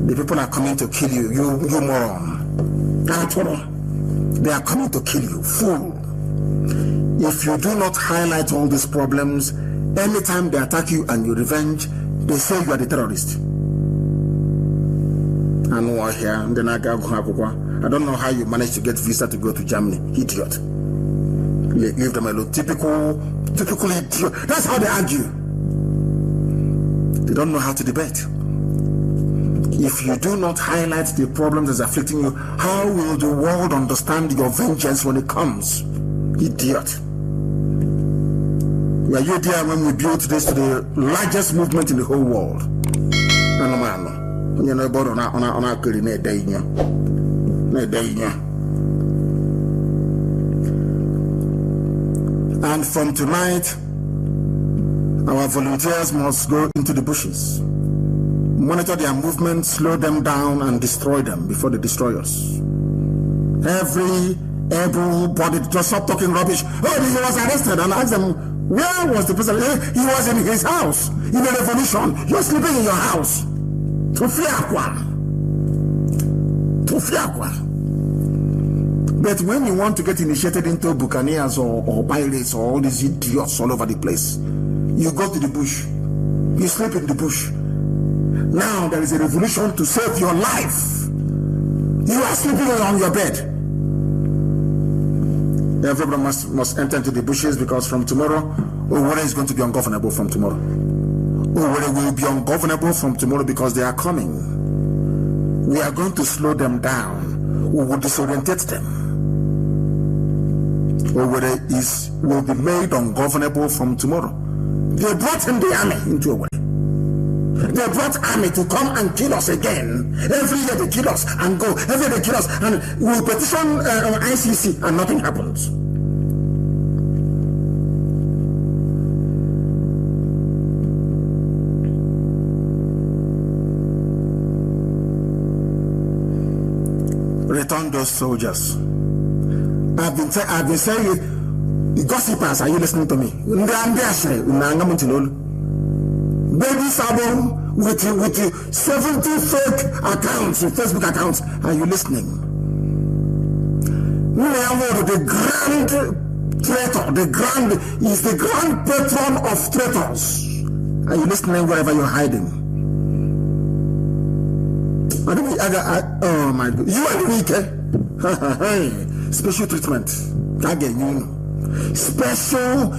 The people are coming to kill you, you moron. They are coming to kill you, fool. If you do not highlight all these problems, anytime they attack you and you revenge, they say you are the terrorist. I know here, and then I don't know how you managed to get visa to go to Germany. Idiot. Leave them alone. Typical idiot. That's how they argue. They don't know how to debate. If you do not highlight the problems that's afflicting you, how will the world understand your vengeance when it comes? Idiot. Were you there when we built this to the largest movement in the whole world? You know about on our and from tonight, our volunteers must go into the bushes, monitor their movements, slow them down, and destroy them before they destroy us. Every able-bodied, just stop talking rubbish. Oh, he was arrested, and ask them, where was the person? He was in his house in a revolution. You're sleeping in your house. But when you want to get initiated into buccaneers or pirates or all these idiots all over the place, you go to the bush. You sleep in the bush. Now there is a revolution to save your life. You are sleeping on your bed. Everybody must enter into the bushes, because from tomorrow, Owerri is going to be ungovernable from tomorrow. Owerri will be ungovernable from tomorrow because they are coming. We are going to slow them down. We will disorientate them. Owerri will be made ungovernable from tomorrow. They brought in the army into Owerri. They brought army to come and kill us again. Every year they kill us and go. Every year they kill us, and we petition ICC and nothing happens. Return those soldiers. I've been saying, gossipers, are you listening to me? Baby Sabo with 70 fake accounts, Facebook accounts. Are you listening? The grand traitor, is the grand patron of traitors. Are you listening wherever you're hiding? Oh my God. You are weak, eh? Special treatment. Special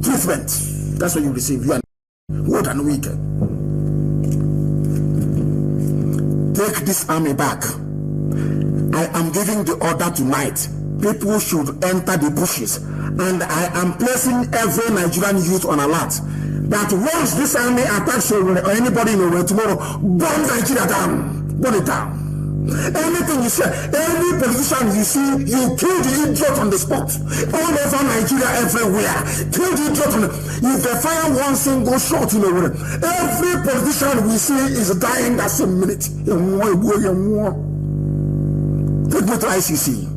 treatment. That's what you receive. You are good and weak. Take this army back. I am giving the order tonight. People should enter the bushes, and I am placing every Nigerian youth on alert that once this army attacks or anybody in Owerri tomorrow, burn Nigeria down. Burn it down. Anything you say, any politician you see, you kill the idiot on the spot. All over Nigeria, everywhere. Kill the idiot on the... If they fire one single shot in Owerri, every politician we see is dying that same minute. Take me to ICC.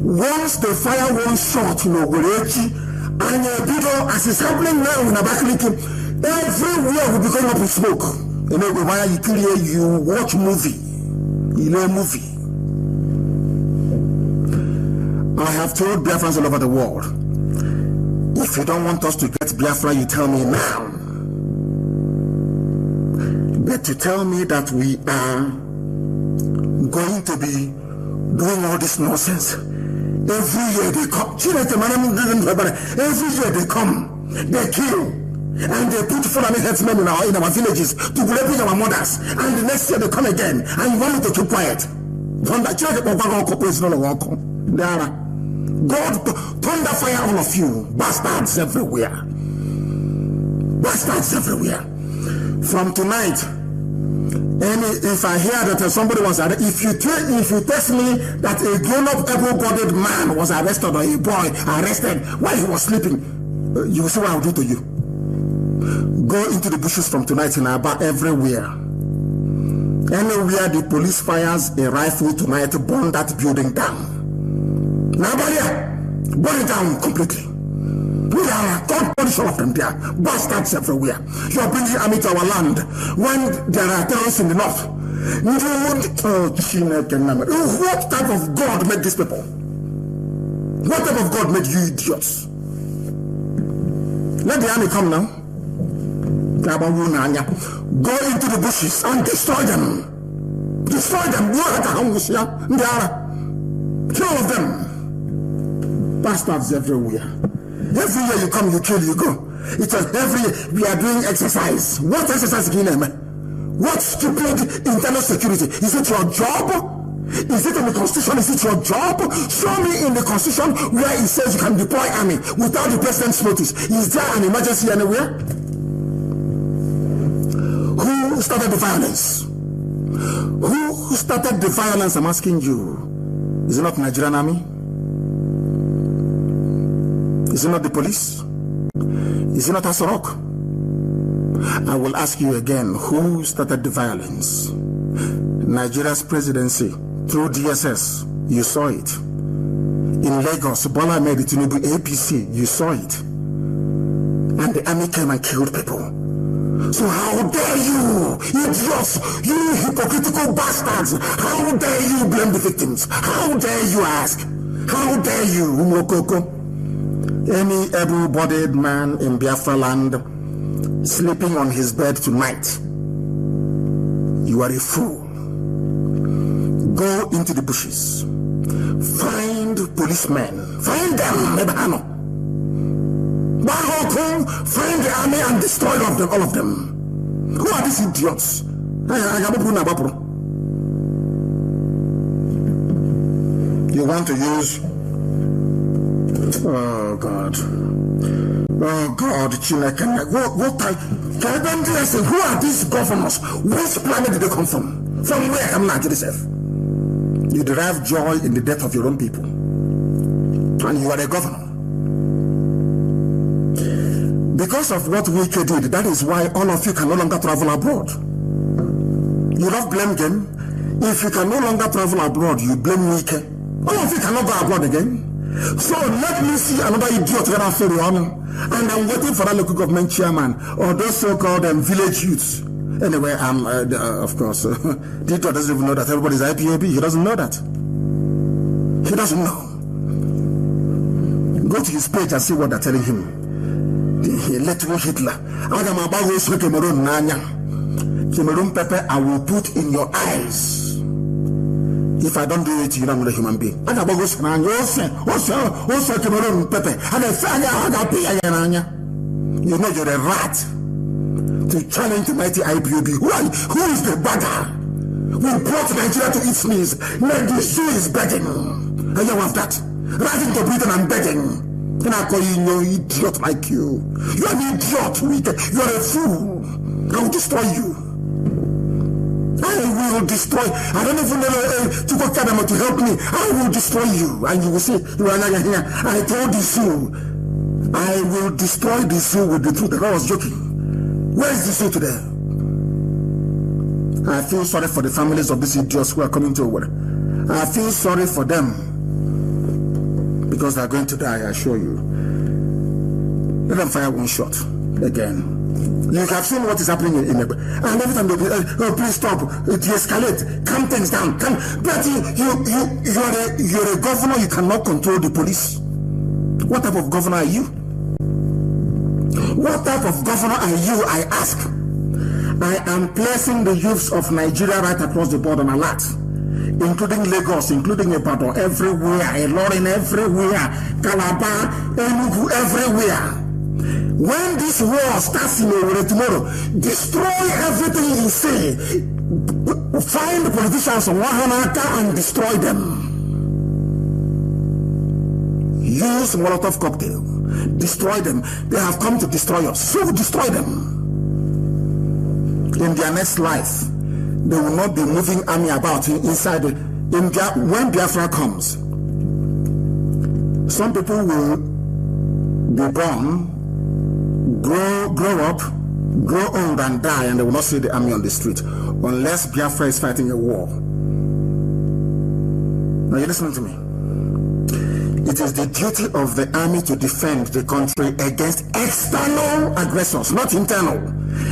Once they fire one shot in Owerri, and as is happening now in Abakaliki, everywhere will be going up with smoke. You know, why you clear, you watch movie. You know movie. I have told Biafrans all over the world, if you don't want us to get Biafra, you tell me now. But to tell me that we are going to be doing all this nonsense. Every year they come. Every year they come. They kill. And they put Fulani headsmen in our villages to rape our mothers. And the next year they come again. And you want me to keep quiet. God, thunder fire all of you. Bastards everywhere. Bastards everywhere. From tonight, if I hear that somebody was arrested, if you tell me that a grown-up able-bodied man was arrested or a boy arrested while he was sleeping, you will see what I'll do to you. Go into the bushes from tonight in Aba, everywhere. Anywhere the police fires a rifle tonight, burn that building down. Nabalia, burn it down completely. We are God punish all of them there. Bastards everywhere. You are bringing army to our land when there are terrorists in the north. What type of God made these people? What type of God made you idiots? Let the army come now. Go into the bushes and destroy them. Destroy them. Kill all of them. Bastards everywhere. Everywhere you come, you kill, you go. It was we are doing exercise. What exercise again? What stupid internal security? Is it your job? Is it in the constitution? Is it your job? Show me in the constitution where it says you can deploy army without the president's notice. Is there an emergency anywhere? Who started the violence? Who started the violence? I'm asking you. Is it not Nigerian army? Is it not the police? Is it not Asorok? I will ask you again, who started the violence? Nigeria's presidency through DSS, you saw it. In Lagos, Bola Ahmed Tinubu APC, you saw it. And the army came and killed people. So how dare you, idiots, you hypocritical bastards, how dare you blame the victims? How dare you ask? How dare you, Umokoko? Any able-bodied man in Biafra land sleeping on his bed tonight, you are a fool. Go into the bushes. Find policemen. Find them, Nebahano. Find the army and destroy all of them. Who are these idiots? You want to use... Oh God, Chineke. Who are these governors? Which planet did they come from? From where? I'm not yourself. You derive joy in the death of your own people, and you are a governor. Because of what Wike did, that is why all of you can no longer travel abroad. You don't blame them. If you can no longer travel abroad, you blame Wike. All of you cannot go abroad again. So let me see another idiot get off and I'm waiting for that local government chairman or those so-called village youths. Anyway, of course, Tito doesn't even know that everybody's IPOB. He doesn't know that. He doesn't know. Go to his page and see what they're telling him. Little Hitler. Cameroon pepper, I will put in your eyes. If I don't do it, you're not a human being. You know you're a rat to challenge the mighty IPOB. Who is the beggar? We brought Nigeria to its knees. Now the zoo is begging. And you have that. Rising to Britain and begging. And I call you no idiot like you. You are an idiot. You are a fool. I will destroy you. I will destroy. I don't even know to help me. I will destroy you. And you will say, I told the zoo, I will destroy the zoo with the truth. I was joking. Where is the zoo today? I feel sorry for the families of these idiots who are coming to work. I feel sorry for them because they are going to die, I assure you. Let them fire one shot again. You have seen what is happening in and every time they please stop, de-escalate, calm things down. But you're a governor, you cannot control the police. What type of governor are you? What type of governor are you, I ask? I am placing the youths of Nigeria right across the board on alert, including Lagos, including Ibadan, everywhere, Ilorin everywhere, Calabar, Enugu everywhere. When this war starts in Owerri tomorrow, destroy everything you say. Find the politicians of Wahanaka and destroy them. Use Molotov cocktail. Destroy them. They have come to destroy us. So destroy them. In their next life, they will not be moving army about inside. When Biafra comes, some people will be born, grow up, grow old and die, and they will not see the army on the street unless Biafra is fighting a war. Now you listen to me. It is the duty of the army to defend the country against external aggressors, not internal.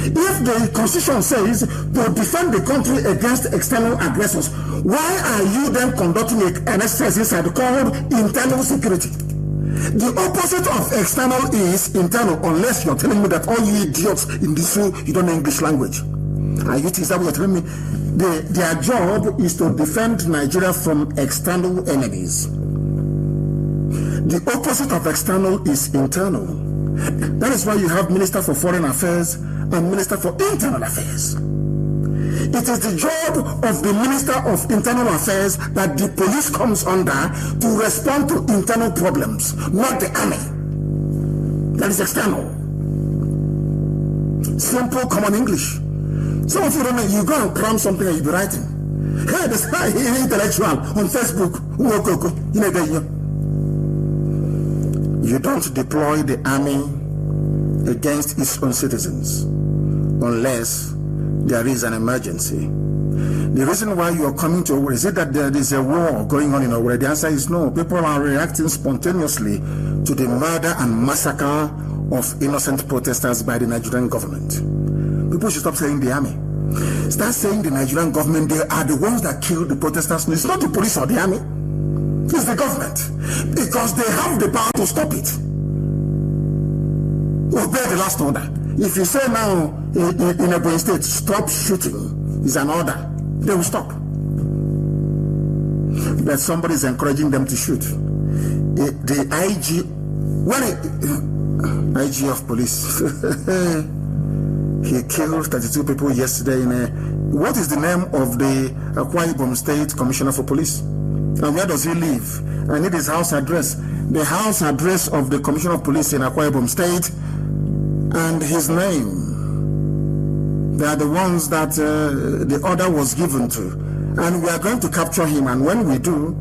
If the constitution says to defend the country against external aggressors, why are you then conducting an exercise inside called internal security? The opposite of external is internal, unless you're telling me that all you idiots in this room, you don't know English language. Is that what you're telling me? Their job is to defend Nigeria from external enemies. The opposite of external is internal. That is why you have Minister for Foreign Affairs and Minister for Internal Affairs. It is the job of the Minister of Internal Affairs that the police comes under to respond to internal problems, not the army. That is external. Simple common English. Some of you don't know, you go and cram something and you be writing. Hey, this guy intellectual on Facebook. You don't deploy the army against its own citizens unless there is an emergency. The reason why you are coming to Owerri, is it that there is a war going on in Owerri? The answer is no. People are reacting spontaneously to the murder and massacre of innocent protesters by the Nigerian government. People should stop saying the army. Start saying the Nigerian government. They are the ones that killed the protesters. It's not the police or the army. It's the government. Because they have the power to stop it. Obey the last order. If you say now in a state, stop shooting, is an order, they will stop. But somebody is encouraging them to shoot. The IG, IG of police, he killed 32 people yesterday in a, what is the name of the Akwa Ibom State Commissioner for Police? And where does he live? I need his house address. The house address of the Commissioner of Police in Akwa Ibom State and his name. They are the ones that the order was given to. And we are going to capture him. And when we do,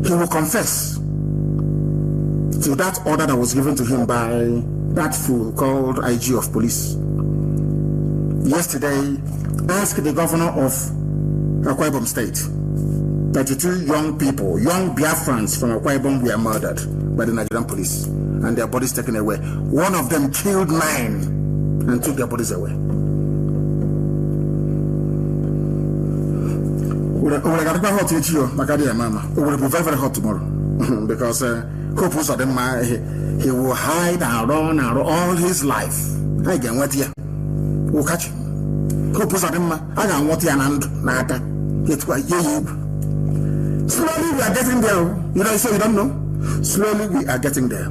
he will confess to that order that was given to him by that fool called IG of Police. Yesterday, asked the governor of Akwa Ibom State. 32 young people, young Biafrans from Akwa Ibom were murdered by the Nigerian police and their bodies taken away. One of them killed 9 and took their bodies away. It will be very, very hot tomorrow because he will hide and run all his life. I can wait here. We'll catch him. I can wait here and slowly we are getting there. You know, so you don't know. Slowly we are getting there.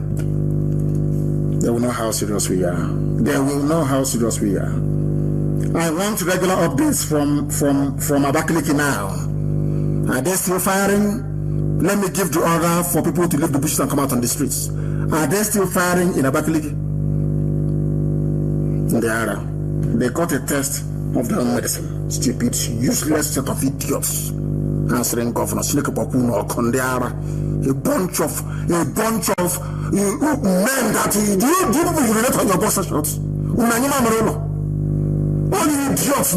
They will know how serious we are. They will know how serious we are. I want regular updates from Abakaliki now. Are they still firing? Let me give the order for people to leave the bushes and come out on the streets. Are they still firing in Abakaliki? They are. They got a test of their own medicine. Stupid, useless set of idiots. Answering governor Silikapokuno or Kondeara, a bunch of men that you relate on your boxer shorts. All you idiots,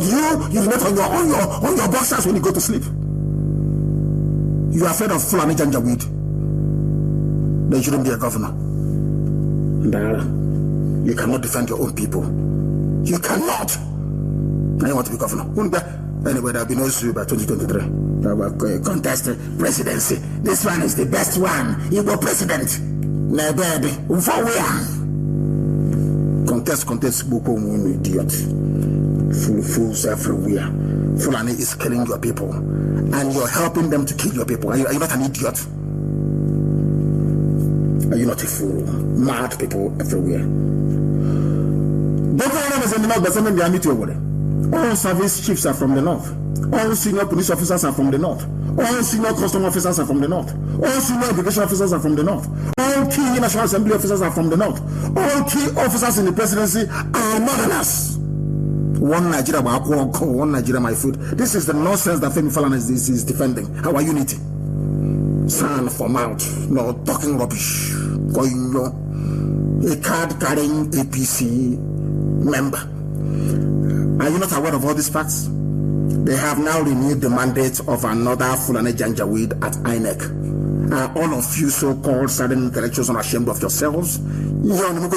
you relate on your boxers when you go to sleep. You are afraid of Fulani Janjaweed. They shouldn't be a governor. You cannot defend your own people. You cannot. Now you want to be governor. Anyway, there will be no issue by 2023. Contest presidency. This one is the best one. You go president. Contest, idiot. Fools everywhere. Fulani is killing your people. And you're helping them to kill your people. Are you not an idiot? Are you not a fool? Mad people everywhere. All service chiefs are from the north. All senior police officers are from the north. All senior custom officers are from the north. All senior education officers are from the north. All key National Assembly officers are from the north. All key officers in the presidency are northerners. One Nigeria, one Nigeria, my food. This is the nonsense that Femi Falana is defending. Our unity. Son for mouth. No talking rubbish. Going a card carrying APC member. Are you not aware of all these facts? They have now renewed the mandate of another Fulani Janjaweed at INEC. Are all of you so-called certain intellectuals unashamed of yourselves? How do you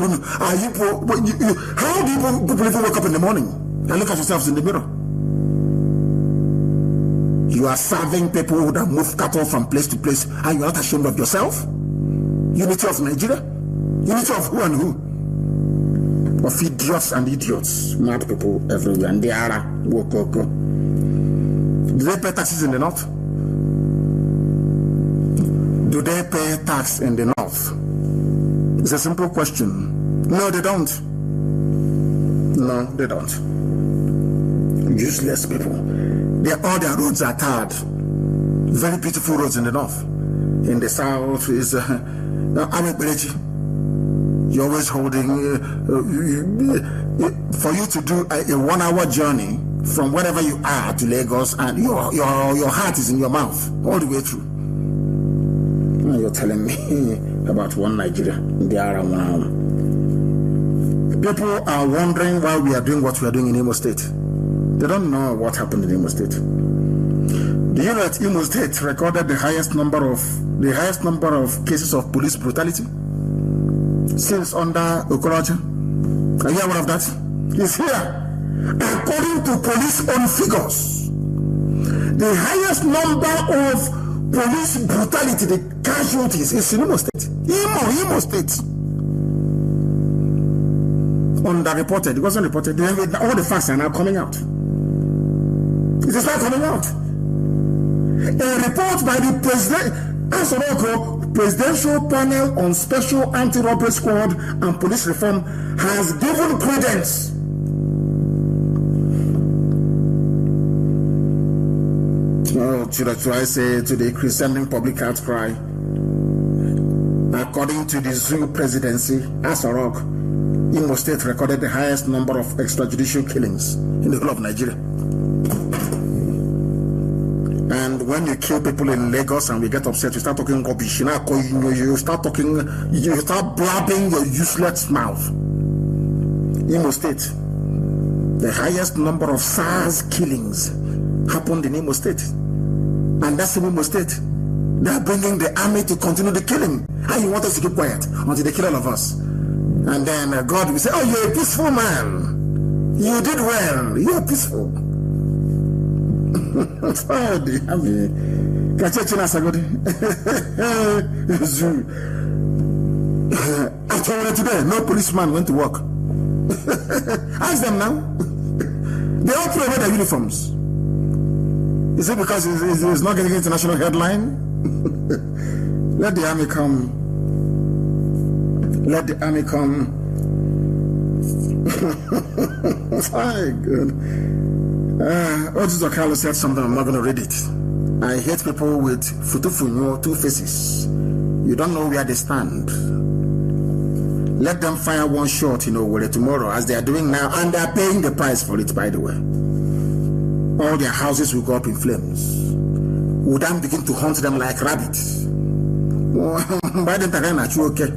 people wake up in the morning and look at yourselves in the mirror? You are serving people that move cattle from place to place, and you are not ashamed of yourself? Unity of Nigeria? Unity of who and who? Of idiots and idiots, mad people everywhere, and they are Wokoko. Do they pay taxes in the north? Do they pay tax in the north? It's a simple question. No, they don't. No, they don't. Useless people. All their roads are tarred. Very beautiful roads in the north. In the south is you're always holding for you to do a 1 hour journey from wherever you are to Lagos, and your heart is in your mouth all the way through. Now you're telling me about one Nigeria in the Arab one. People are wondering why we are doing what we are doing in Imo State. They don't know what happened in Imo State. Do you know that Imo State recorded the highest number of cases of police brutality since under Okorocha? Are you aware of that? It's here. According to police own figures, the highest number of police brutality, the casualties, is in Imo State. Imo State. Underreported. It wasn't reported. All the facts are now coming out. It is not coming out. A report by the Presidential Panel on Special Anti-Robbery Squad and Police Reform has given credence to the crescending public outcry. According to the Zoo presidency, Asorok, Imo State recorded the highest number of extrajudicial killings in the whole of Nigeria. And when you kill people in Lagos and we get upset, you start talking rubbish. You start blabbing your useless mouth. Imo State, the highest number of SARS killings happened in Imo State. And that's in Imo State. They are bringing the army to continue the killing. How you want us to keep quiet until they kill all of us? And then God will say, oh, you're a peaceful man. You did well. You're peaceful. Oh, the army. Today, no policeman went to work. Ask them now. They all throw away their uniforms. Is it because it's not getting international headline? Let the army come. Let the army come. My God. Otis Okalo said something, I'm not going to read it. I hate people with futufunyo, two faces. You don't know where they stand. Let them fire one shot, tomorrow, as they are doing now, and they are paying the price for it, by the way. All their houses will go up in flames. We then begin to hunt them like rabbits. By the time are you okay?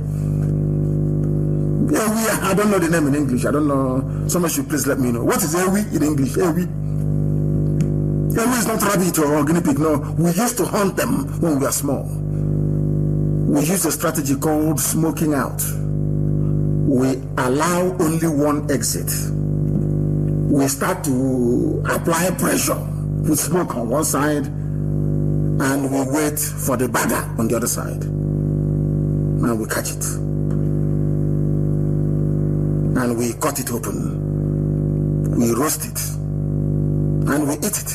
Yeah, I don't know the name in English. I don't know. Someone should please let me know. What is Ewi in English? Ewi. Ewi is not rabbit or guinea pig. No, we used to hunt them when we were small. We use a strategy called smoking out. We allow only one exit. We start to apply pressure with smoke on one side, and we wait for the bagger on the other side. And we catch it. And we cut it open. We roast it. And we eat it.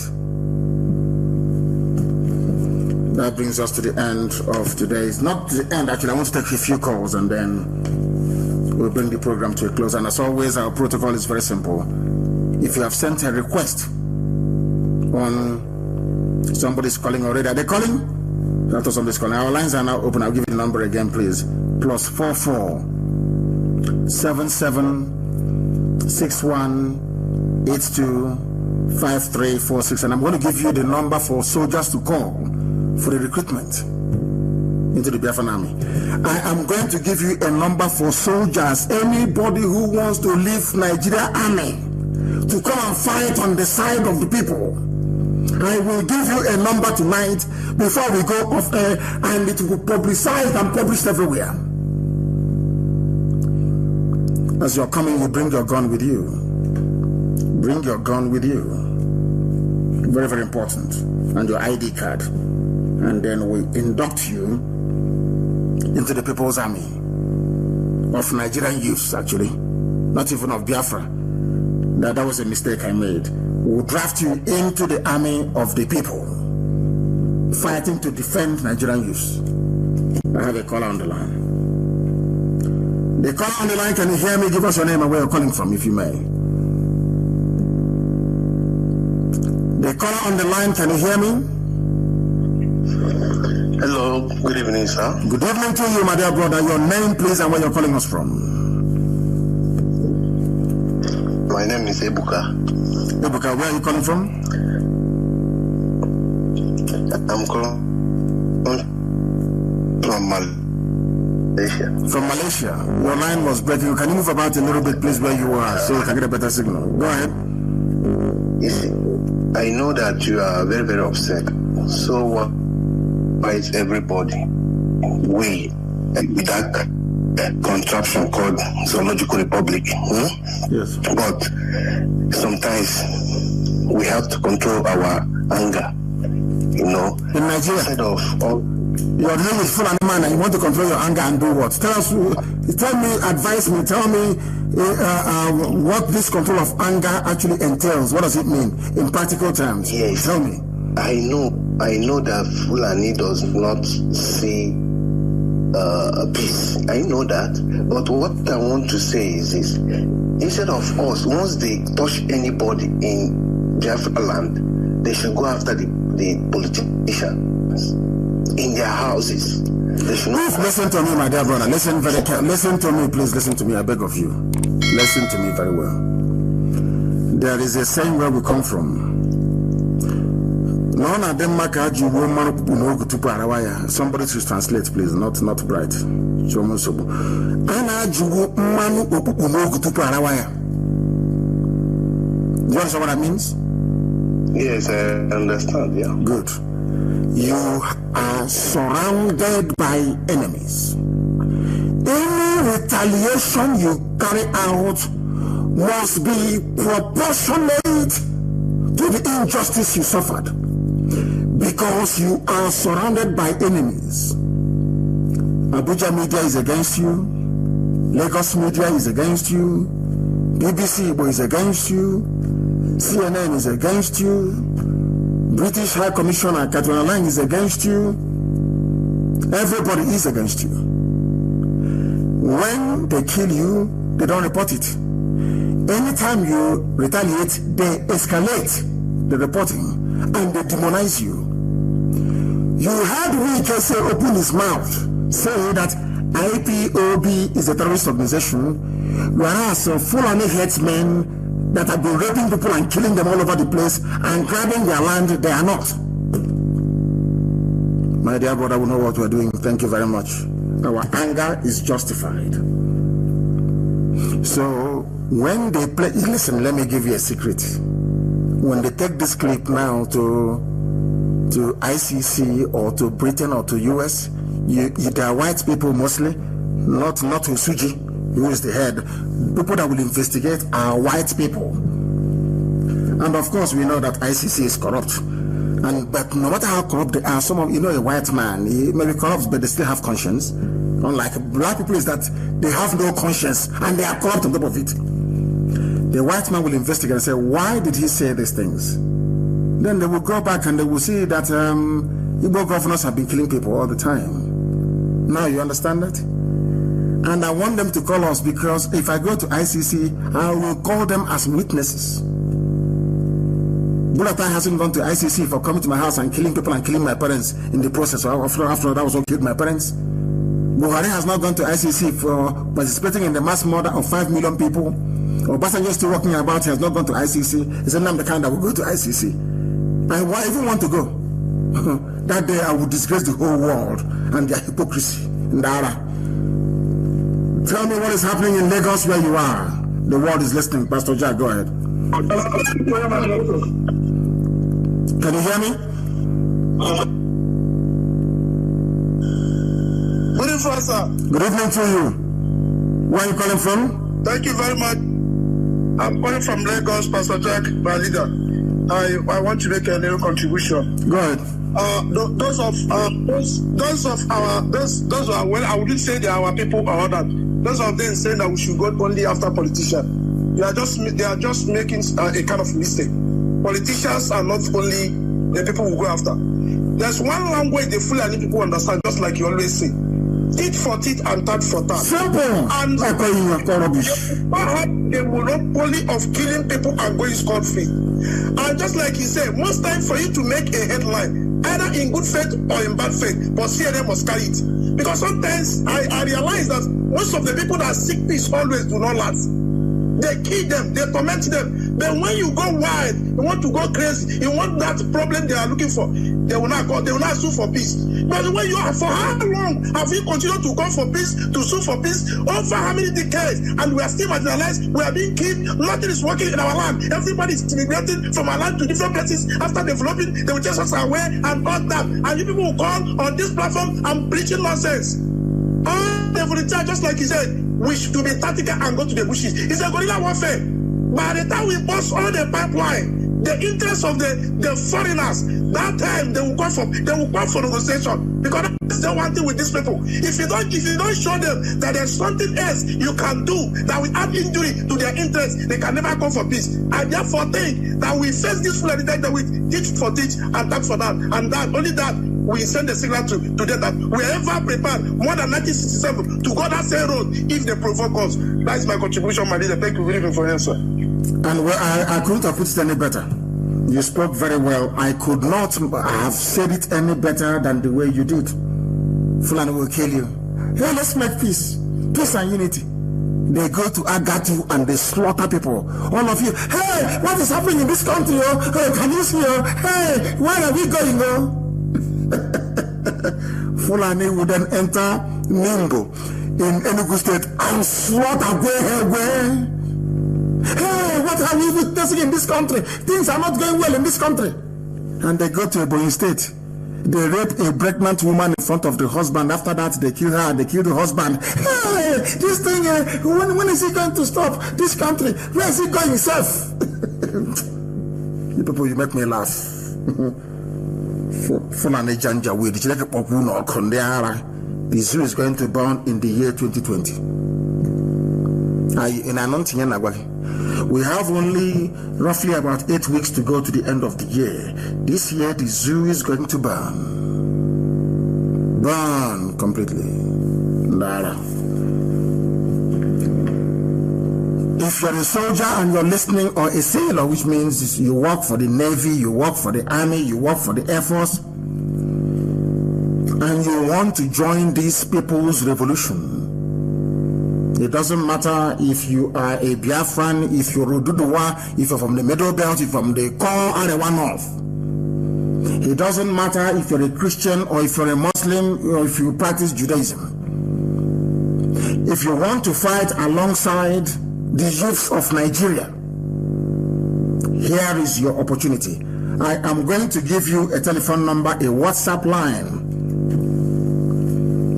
That brings us to the end of today. It's not the end, actually. I want to take a few calls and then we'll bring the program to a close. And as always, our protocol is very simple. If you have sent a request on somebody's calling already, are they calling? After somebody's calling. Our lines are now open. I'll give you the number again, please. +44 77 61 82 5346. And I'm going to give you the number for soldiers to call for the recruitment into the Biafran army. I am going to give you a number for soldiers, anybody who wants to leave Nigeria army to come and fight on the side of the people. I will give you a number tonight before we go off air, and it will be publicized and published everywhere. As you're coming, you bring your gun with you. Bring your gun with you. Very, very important. And your ID card. And then we induct you into the People's Army of Nigerian youths, actually. Not even of Biafra. That was a mistake I made. will draft you into the army of the people, fighting to defend Nigerian youths. I have a caller on the line. The caller on the line, can you hear me? Give us your name and where you're calling from, if you may. The caller on the line, can you hear me? Hello, good evening, sir. Good evening to you, my dear brother. Your name, please, and where you're calling us from. My name is Ebuka. Ebuka, where are you calling from? I'm calling from Malaysia. From Malaysia. Your line was breaking. Can you move about a little bit, please, where you are, so we can get a better signal? Go ahead. You see, I know that you are very, very upset. So why is everybody we with that contraption called Zoological Republic? Yes. But sometimes we have to control our anger. You know, in Nigeria, instead of your name is full animal and you want to control your anger and do what? Tell me, advise me, tell me what this control of anger actually entails. What does it mean in practical terms? Yes. Tell me. I know that Fulani does not see peace. I know that. But what I want to say is this. Instead of us, once they touch anybody in Biafra land, they should go after the politicians in their houses. Please listen to me, my dear brother. Listen to me, please. Listen to me, I beg of you. Listen to me very well. There is a saying where we come from. Somebody should translate, please. Not bright. Do you understand what that means? Yes, I understand, yeah. Good. You are surrounded by enemies. Any retaliation you carry out must be proportionate to the injustice you suffered, because you are surrounded by enemies. Abuja media is against you, Lagos media is against you, BBC Igbo is against you, CNN is against you, British High Commissioner Catherine Lang is against you. Everybody is against you. When they kill you, they don't report it. Anytime you retaliate, they escalate the reporting and they demonize you. You heard Wike say, open his mouth, say that IPOB is a terrorist organization, whereas Fulani headsmen that have been raping people and killing them all over the place and grabbing their land, they are not. My dear brother, we know what we're doing. Thank you very much. Our anger is justified. So when they play, listen, let me give you a secret. When they take this clip now to ICC or to Britain or to US, they are white people mostly, not Usuji, who is the head. People that will investigate are white people. And of course, we know that ICC is corrupt. But no matter how corrupt they are, some of a white man, he may be corrupt, but they still have conscience. Unlike black people, is that they have no conscience and they are corrupt on top of it. The white man will investigate and say, why did he say these things? Then they will go back and they will see that Igbo governors have been killing people all the time. Now you understand that? And I want them to call us, because if I go to ICC, I will call them as witnesses. Bulata hasn't gone to ICC for coming to my house and killing people and killing my parents in the process. So after that was what killed my parents. Buhari has not gone to ICC for participating in the mass murder of 5 million people. Obasanjo is still walking about, he has not gone to ICC. He said, I'm the kind that will go to ICC. I even want to go. That day I will disgrace the whole world and their hypocrisy. Ndara. Tell me what is happening in Lagos where you are. The world is listening. Pastor Jack, go ahead. Can you hear me? Good evening, sir. Good evening to you. Where are you calling from? Thank you very much. I'm calling from Lagos, Pastor Jack, my leader. I want to make a little contribution. Go ahead. Those who are, well, I wouldn't say they are our people or that. Those of them saying that we should go only after politicians. They are just making a kind of mistake. politicians are not only the people who go after. There's one language the Fulani people understand, just like you always say. Tit for tit and tat for tat. Simple. And the monopoly of killing people and going scot-free. And just like he said, most time for you to make a headline, either in good faith or in bad faith, but CNN must carry it. Because sometimes I realize that most of the people that seek peace always do not last. They kill them, they torment them. But when you go wild, you want to go crazy, you want that problem they are looking for, they will not sue for peace. But when you are, for how long have we continued to call for peace, to sue for peace, over how many decades? And we are still marginalized, we are being killed, nothing is working in our land. Everybody is immigrating from our land to different places. After developing, they will just us away and all that. And you people will call on this platform and preaching nonsense. They will return, just like he said, we should be tactical and go to the bushes. It's a guerrilla warfare. By the time we bust all the pipeline, the interest of the foreigners, that time they will come for negotiation. Because that's the one thing with these people. If you don't show them that there's something else you can do that will add injury to their interest, they can never come for peace. I therefore think that we face this full that with teach for teach and that for that. And that only that we send the signal to them that we are ever prepared more than 1967 to go that same road if they provoke us. That's my contribution, my leader. Thank you very much for your answer. And I couldn't have put it any better. You spoke very well. I could not have said it any better than the way you did. Fulani will kill you. Hey, let's make peace. Peace and unity. They go to Agatu and they slaughter people. All of you, hey, what is happening in this country? Oh? Hey, can you see? Oh? Hey, where are we going? Oh? Fulani would then enter Mingo in Enugu State and slaughter where? Hey, what are we witnessing in this country? Things are not going well in this country. And they go to Ebonyi State. They rape a pregnant woman in front of the husband. After that, they kill her and they kill the husband. Hey, this thing, when is it going to stop? This country, where is it going itself? You people, you make me laugh. Fulani Janja with the zoo is going to burn in the year 2020. We have only roughly about 8 weeks to go to the end of the year. This year, the zoo is going to burn completely. If you're a soldier and you're listening, or a sailor, which means you work for the Navy, you work for the Army, you work for the Air Force, and you want to join this people's revolution, it doesn't matter if you are a Biafran, if you're Oduduwa, if you're from the Middle Belt, if you're from the Core Arewa North. It doesn't matter if you're a Christian or if you're a Muslim or if you practice Judaism. If you want to fight alongside the youths of Nigeria, here is your opportunity. I am going to give you a telephone number, a WhatsApp line.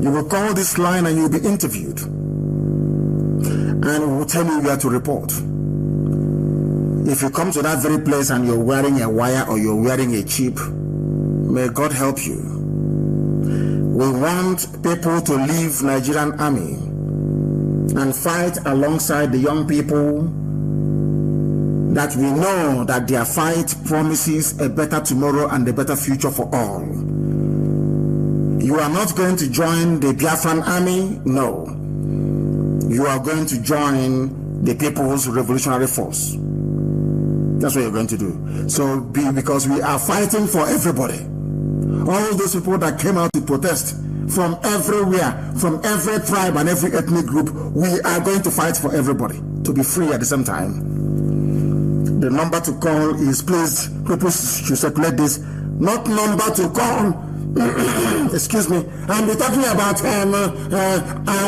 You will call this line and you'll be interviewed. And we will tell you where to report. If you come to that very place and you're wearing a wire or you're wearing a chip, may God help you. We want people to leave Nigerian Army and fight alongside the young people that we know that their fight promises a better tomorrow and a better future for all. You are not going to join the Biafran Army? No. You are going to join the People's Revolutionary Force. That's what you're going to do. So, because we are fighting for everybody. All those people that came out to protest from everywhere, from every tribe and every ethnic group, we are going to fight for everybody to be free at the same time. The number to call is, please, people should circulate this, not number to call. Excuse me, I'm talking about I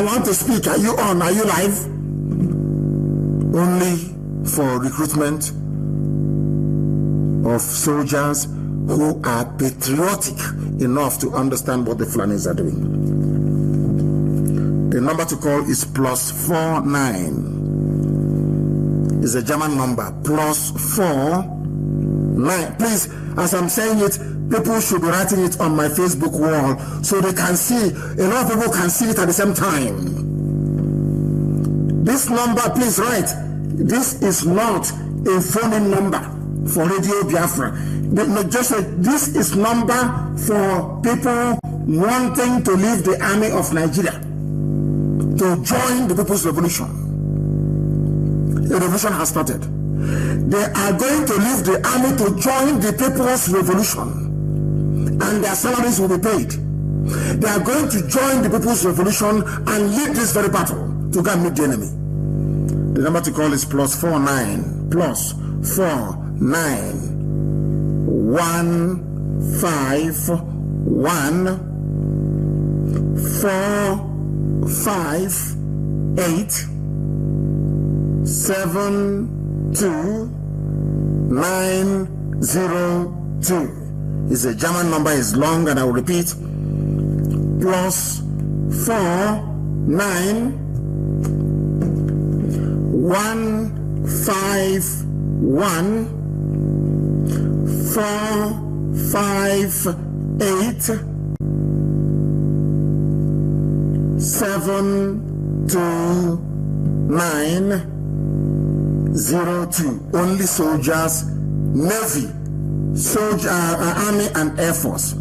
want to speak. Are you on? Are you live? Only for recruitment of soldiers who are patriotic enough to understand what the Fulanis are doing. The number to call is +49. It's a German number. +49. Please, as I'm saying it, people should be writing it on my Facebook wall so they can see. A lot of people can see it at the same time. This number, please write. This is not a phone number. for Radio Biafra. This is number for people wanting to leave the army of Nigeria to join the People's Revolution. The revolution has started. They are going to leave the army to join the People's Revolution, and their salaries will be paid. They are going to join the People's Revolution and lead this very battle to go and meet the enemy. The number to call is +49 +49 151 458 72902. It's a German number, is long, and I will repeat. +49 151 458 72902. Only soldiers, Navy, Army and Air Force.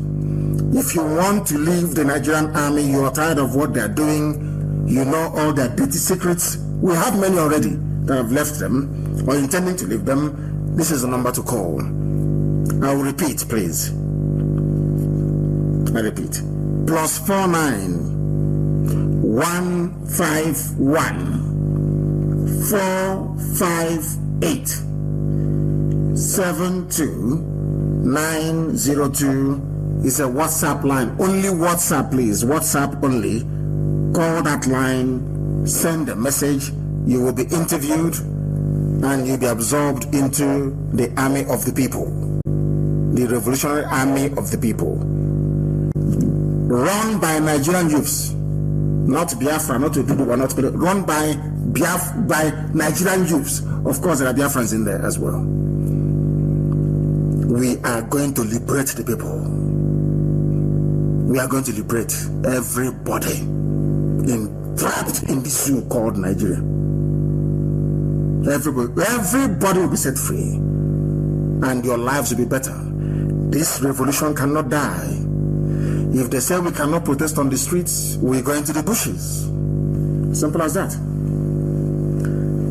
If you want to leave the Nigerian Army, you are tired of what they are doing, you know all their dirty secrets. We have many already that have left them or intending to leave them. This is the number to call. I will repeat, please. I repeat. +49 151 458 72902 is a WhatsApp line. Only WhatsApp, please. WhatsApp only. Call that line, send a message. You will be interviewed and you'll be absorbed into the army of the people, the revolutionary army of the people, run by Nigerian youths, not Biafra, not Ududuwa, not run by Nigerian youths. Of course, there are Biafrans in there as well. We are going to liberate the people. We are going to liberate everybody trapped in this zoo called Nigeria. Everybody will be set free, and your lives will be better. This revolution cannot die. If they say we cannot protest on the streets, we go into the bushes. Simple as that.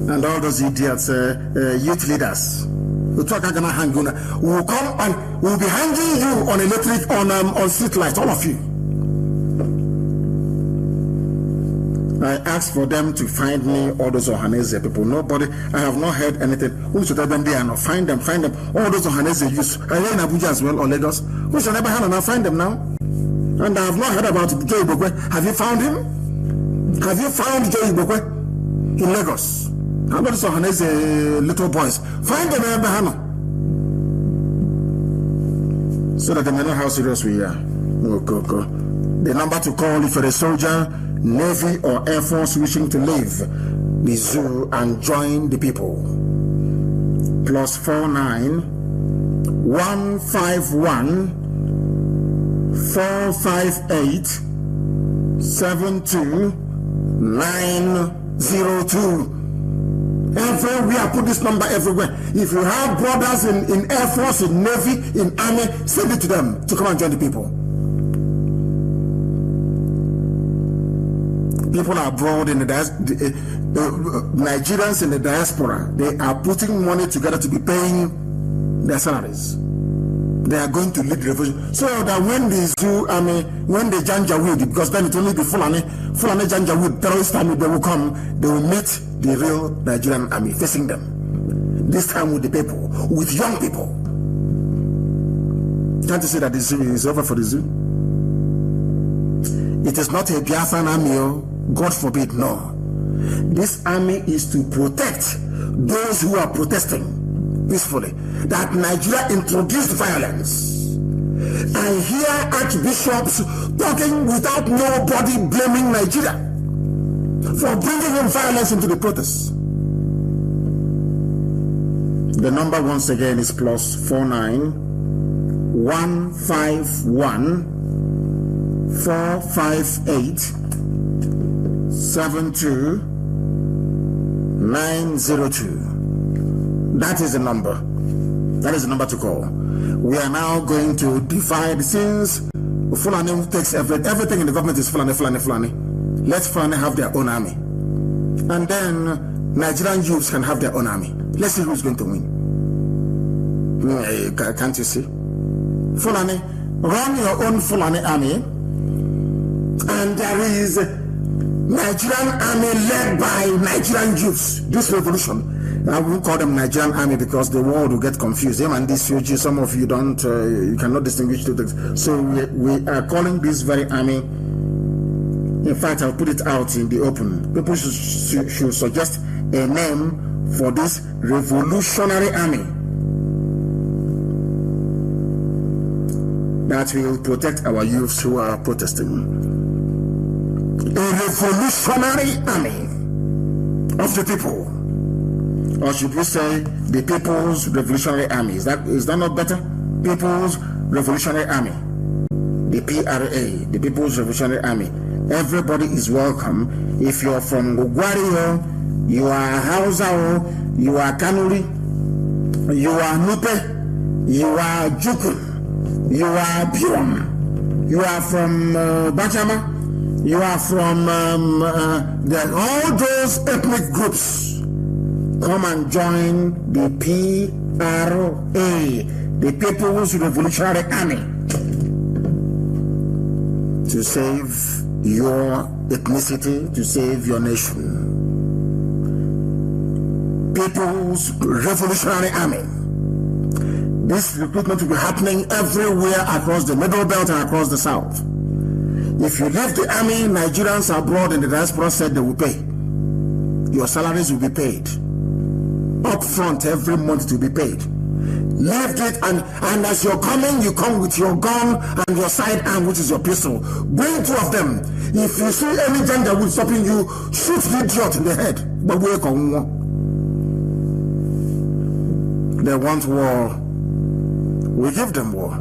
And all those idiots, youth leaders, will come and we'll be hanging you on electric, on street lights, all of you. I asked for them to find me all those Ohanese people. Nobody, I have not heard anything. Who should tell them they are not? Find them. All those Ohanese youths. I hear in Abuja as well, or Lagos. Who should never have now? Find them now. And I have not heard about Joe Ibokwe. Have you found him? Have you found Joe Ibokwe in Lagos? How about those Ohanese little boys? Find them in Bahama, so that they may know how serious we are. Go. The number to call if you're a soldier, Navy or Air Force wishing to leave the zoo and join the people. +49 151 458 72902. Everywhere, put this number everywhere. If you have brothers in Air Force, in Navy, in Army, send it to them to come and join the people. People are abroad in the Nigerians in the diaspora, they are putting money together to be paying their salaries. They are going to lead the revolution, so that when the zoo army, when the Janjaweed, because then it will only be Fulani Janjaweed terrorist army, they will come, they will meet the real Nigerian army facing them. This time with the people, with young people. Can't you see that the zoo is over for the zoo? It is not a Biafran army, God forbid, no. This army is to protect those who are protesting peacefully. That Nigeria introduced violence. I hear archbishops talking without nobody blaming Nigeria for bringing in violence into the protests. The number once again is +49 151 458 72902. That is the number. That is the number to call. We are now going to divide, since Fulani takes everything in the government is Fulani. Let Fulani have their own army. And then Nigerian youths can have their own army. Let's see who's going to win. Can't you see? Fulani, run your own Fulani army. And there is Nigerian army led by Nigerian youths. This revolution, I won't call them Nigerian army because the world will get confused. Them and this UG, some of you don't, you cannot distinguish two things. So we are calling this very army. In fact, I'll put it out in the open. People should suggest a name for this revolutionary army that will protect our youths who are protesting. A revolutionary army of the people. Or should we say the People's Revolutionary Army? Is that not better? People's Revolutionary Army. The PRA, the People's Revolutionary Army. Everybody is welcome. If you're from Gugwario, you are Hausa, you are Kanuri, you are Nupe, you are Jukun, you are Birom, you are from Bachama, you are from all those ethnic groups. Come and join the PRA, the People's Revolutionary Army, to save your ethnicity, to save your nation. People's Revolutionary Army. This recruitment will be happening everywhere across the Middle Belt and across the South. If you leave the army, Nigerians abroad in the diaspora said they will pay. Your salaries will be paid. Up front every month to be paid. Left it, and as you're coming, you come with your gun and your sidearm, which is your pistol. Bring two of them. If you see any gender will stopping you, shoot the idiot in the head. But we come. They want war. We give them war.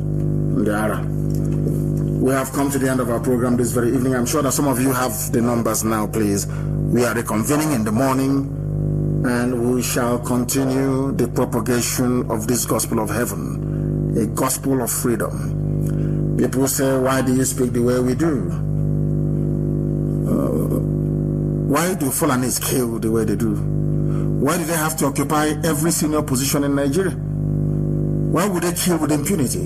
We have come to the end of our program this very evening. I'm sure that some of you have the numbers now, please. We are reconvening in the morning, and we shall continue the propagation of this gospel of heaven, a gospel of freedom. People say, why do you speak the way we do? Why do Fulanis kill the way they do? Why do they have to occupy every senior position in Nigeria? Why would they kill with impunity?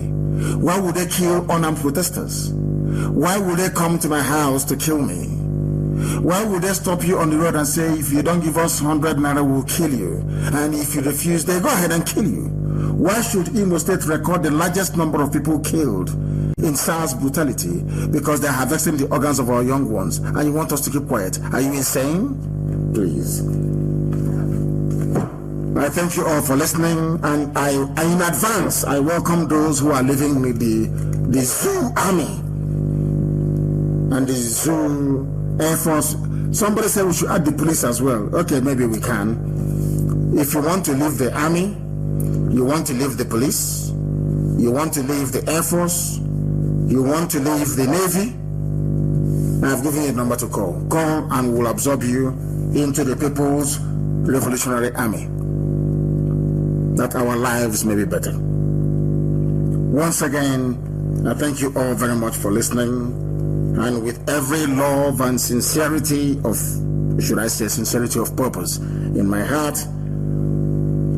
Why would they kill unarmed protesters? Why would they come to my house to kill me? Why would they stop you on the road and say, if you don't give us 100 naira, we'll kill you? And if you refuse, they go ahead and kill you. Why should Imo State record the largest number of people killed in SARS brutality? Because they're harvesting the organs of our young ones, and you want us to keep quiet. Are you insane? Please. I thank you all for listening, and I in advance, I welcome those who are living with the Zoo Army and the Zoo Air Force. Somebody said we should add the police as well. Okay, maybe we can. If you want to leave the army, you want to leave the police, you want to leave the Air Force, you want to leave the Navy, I've given you a number to call. Call and we'll absorb you into the People's Revolutionary Army, that our lives may be better. Once again, I thank you all very much for listening, and with every love and sincerity of, should I say, sincerity of purpose in my heart,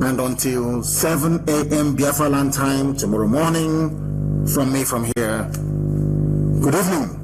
and until 7 a.m. Biafra land time tomorrow morning, from me from here, good evening.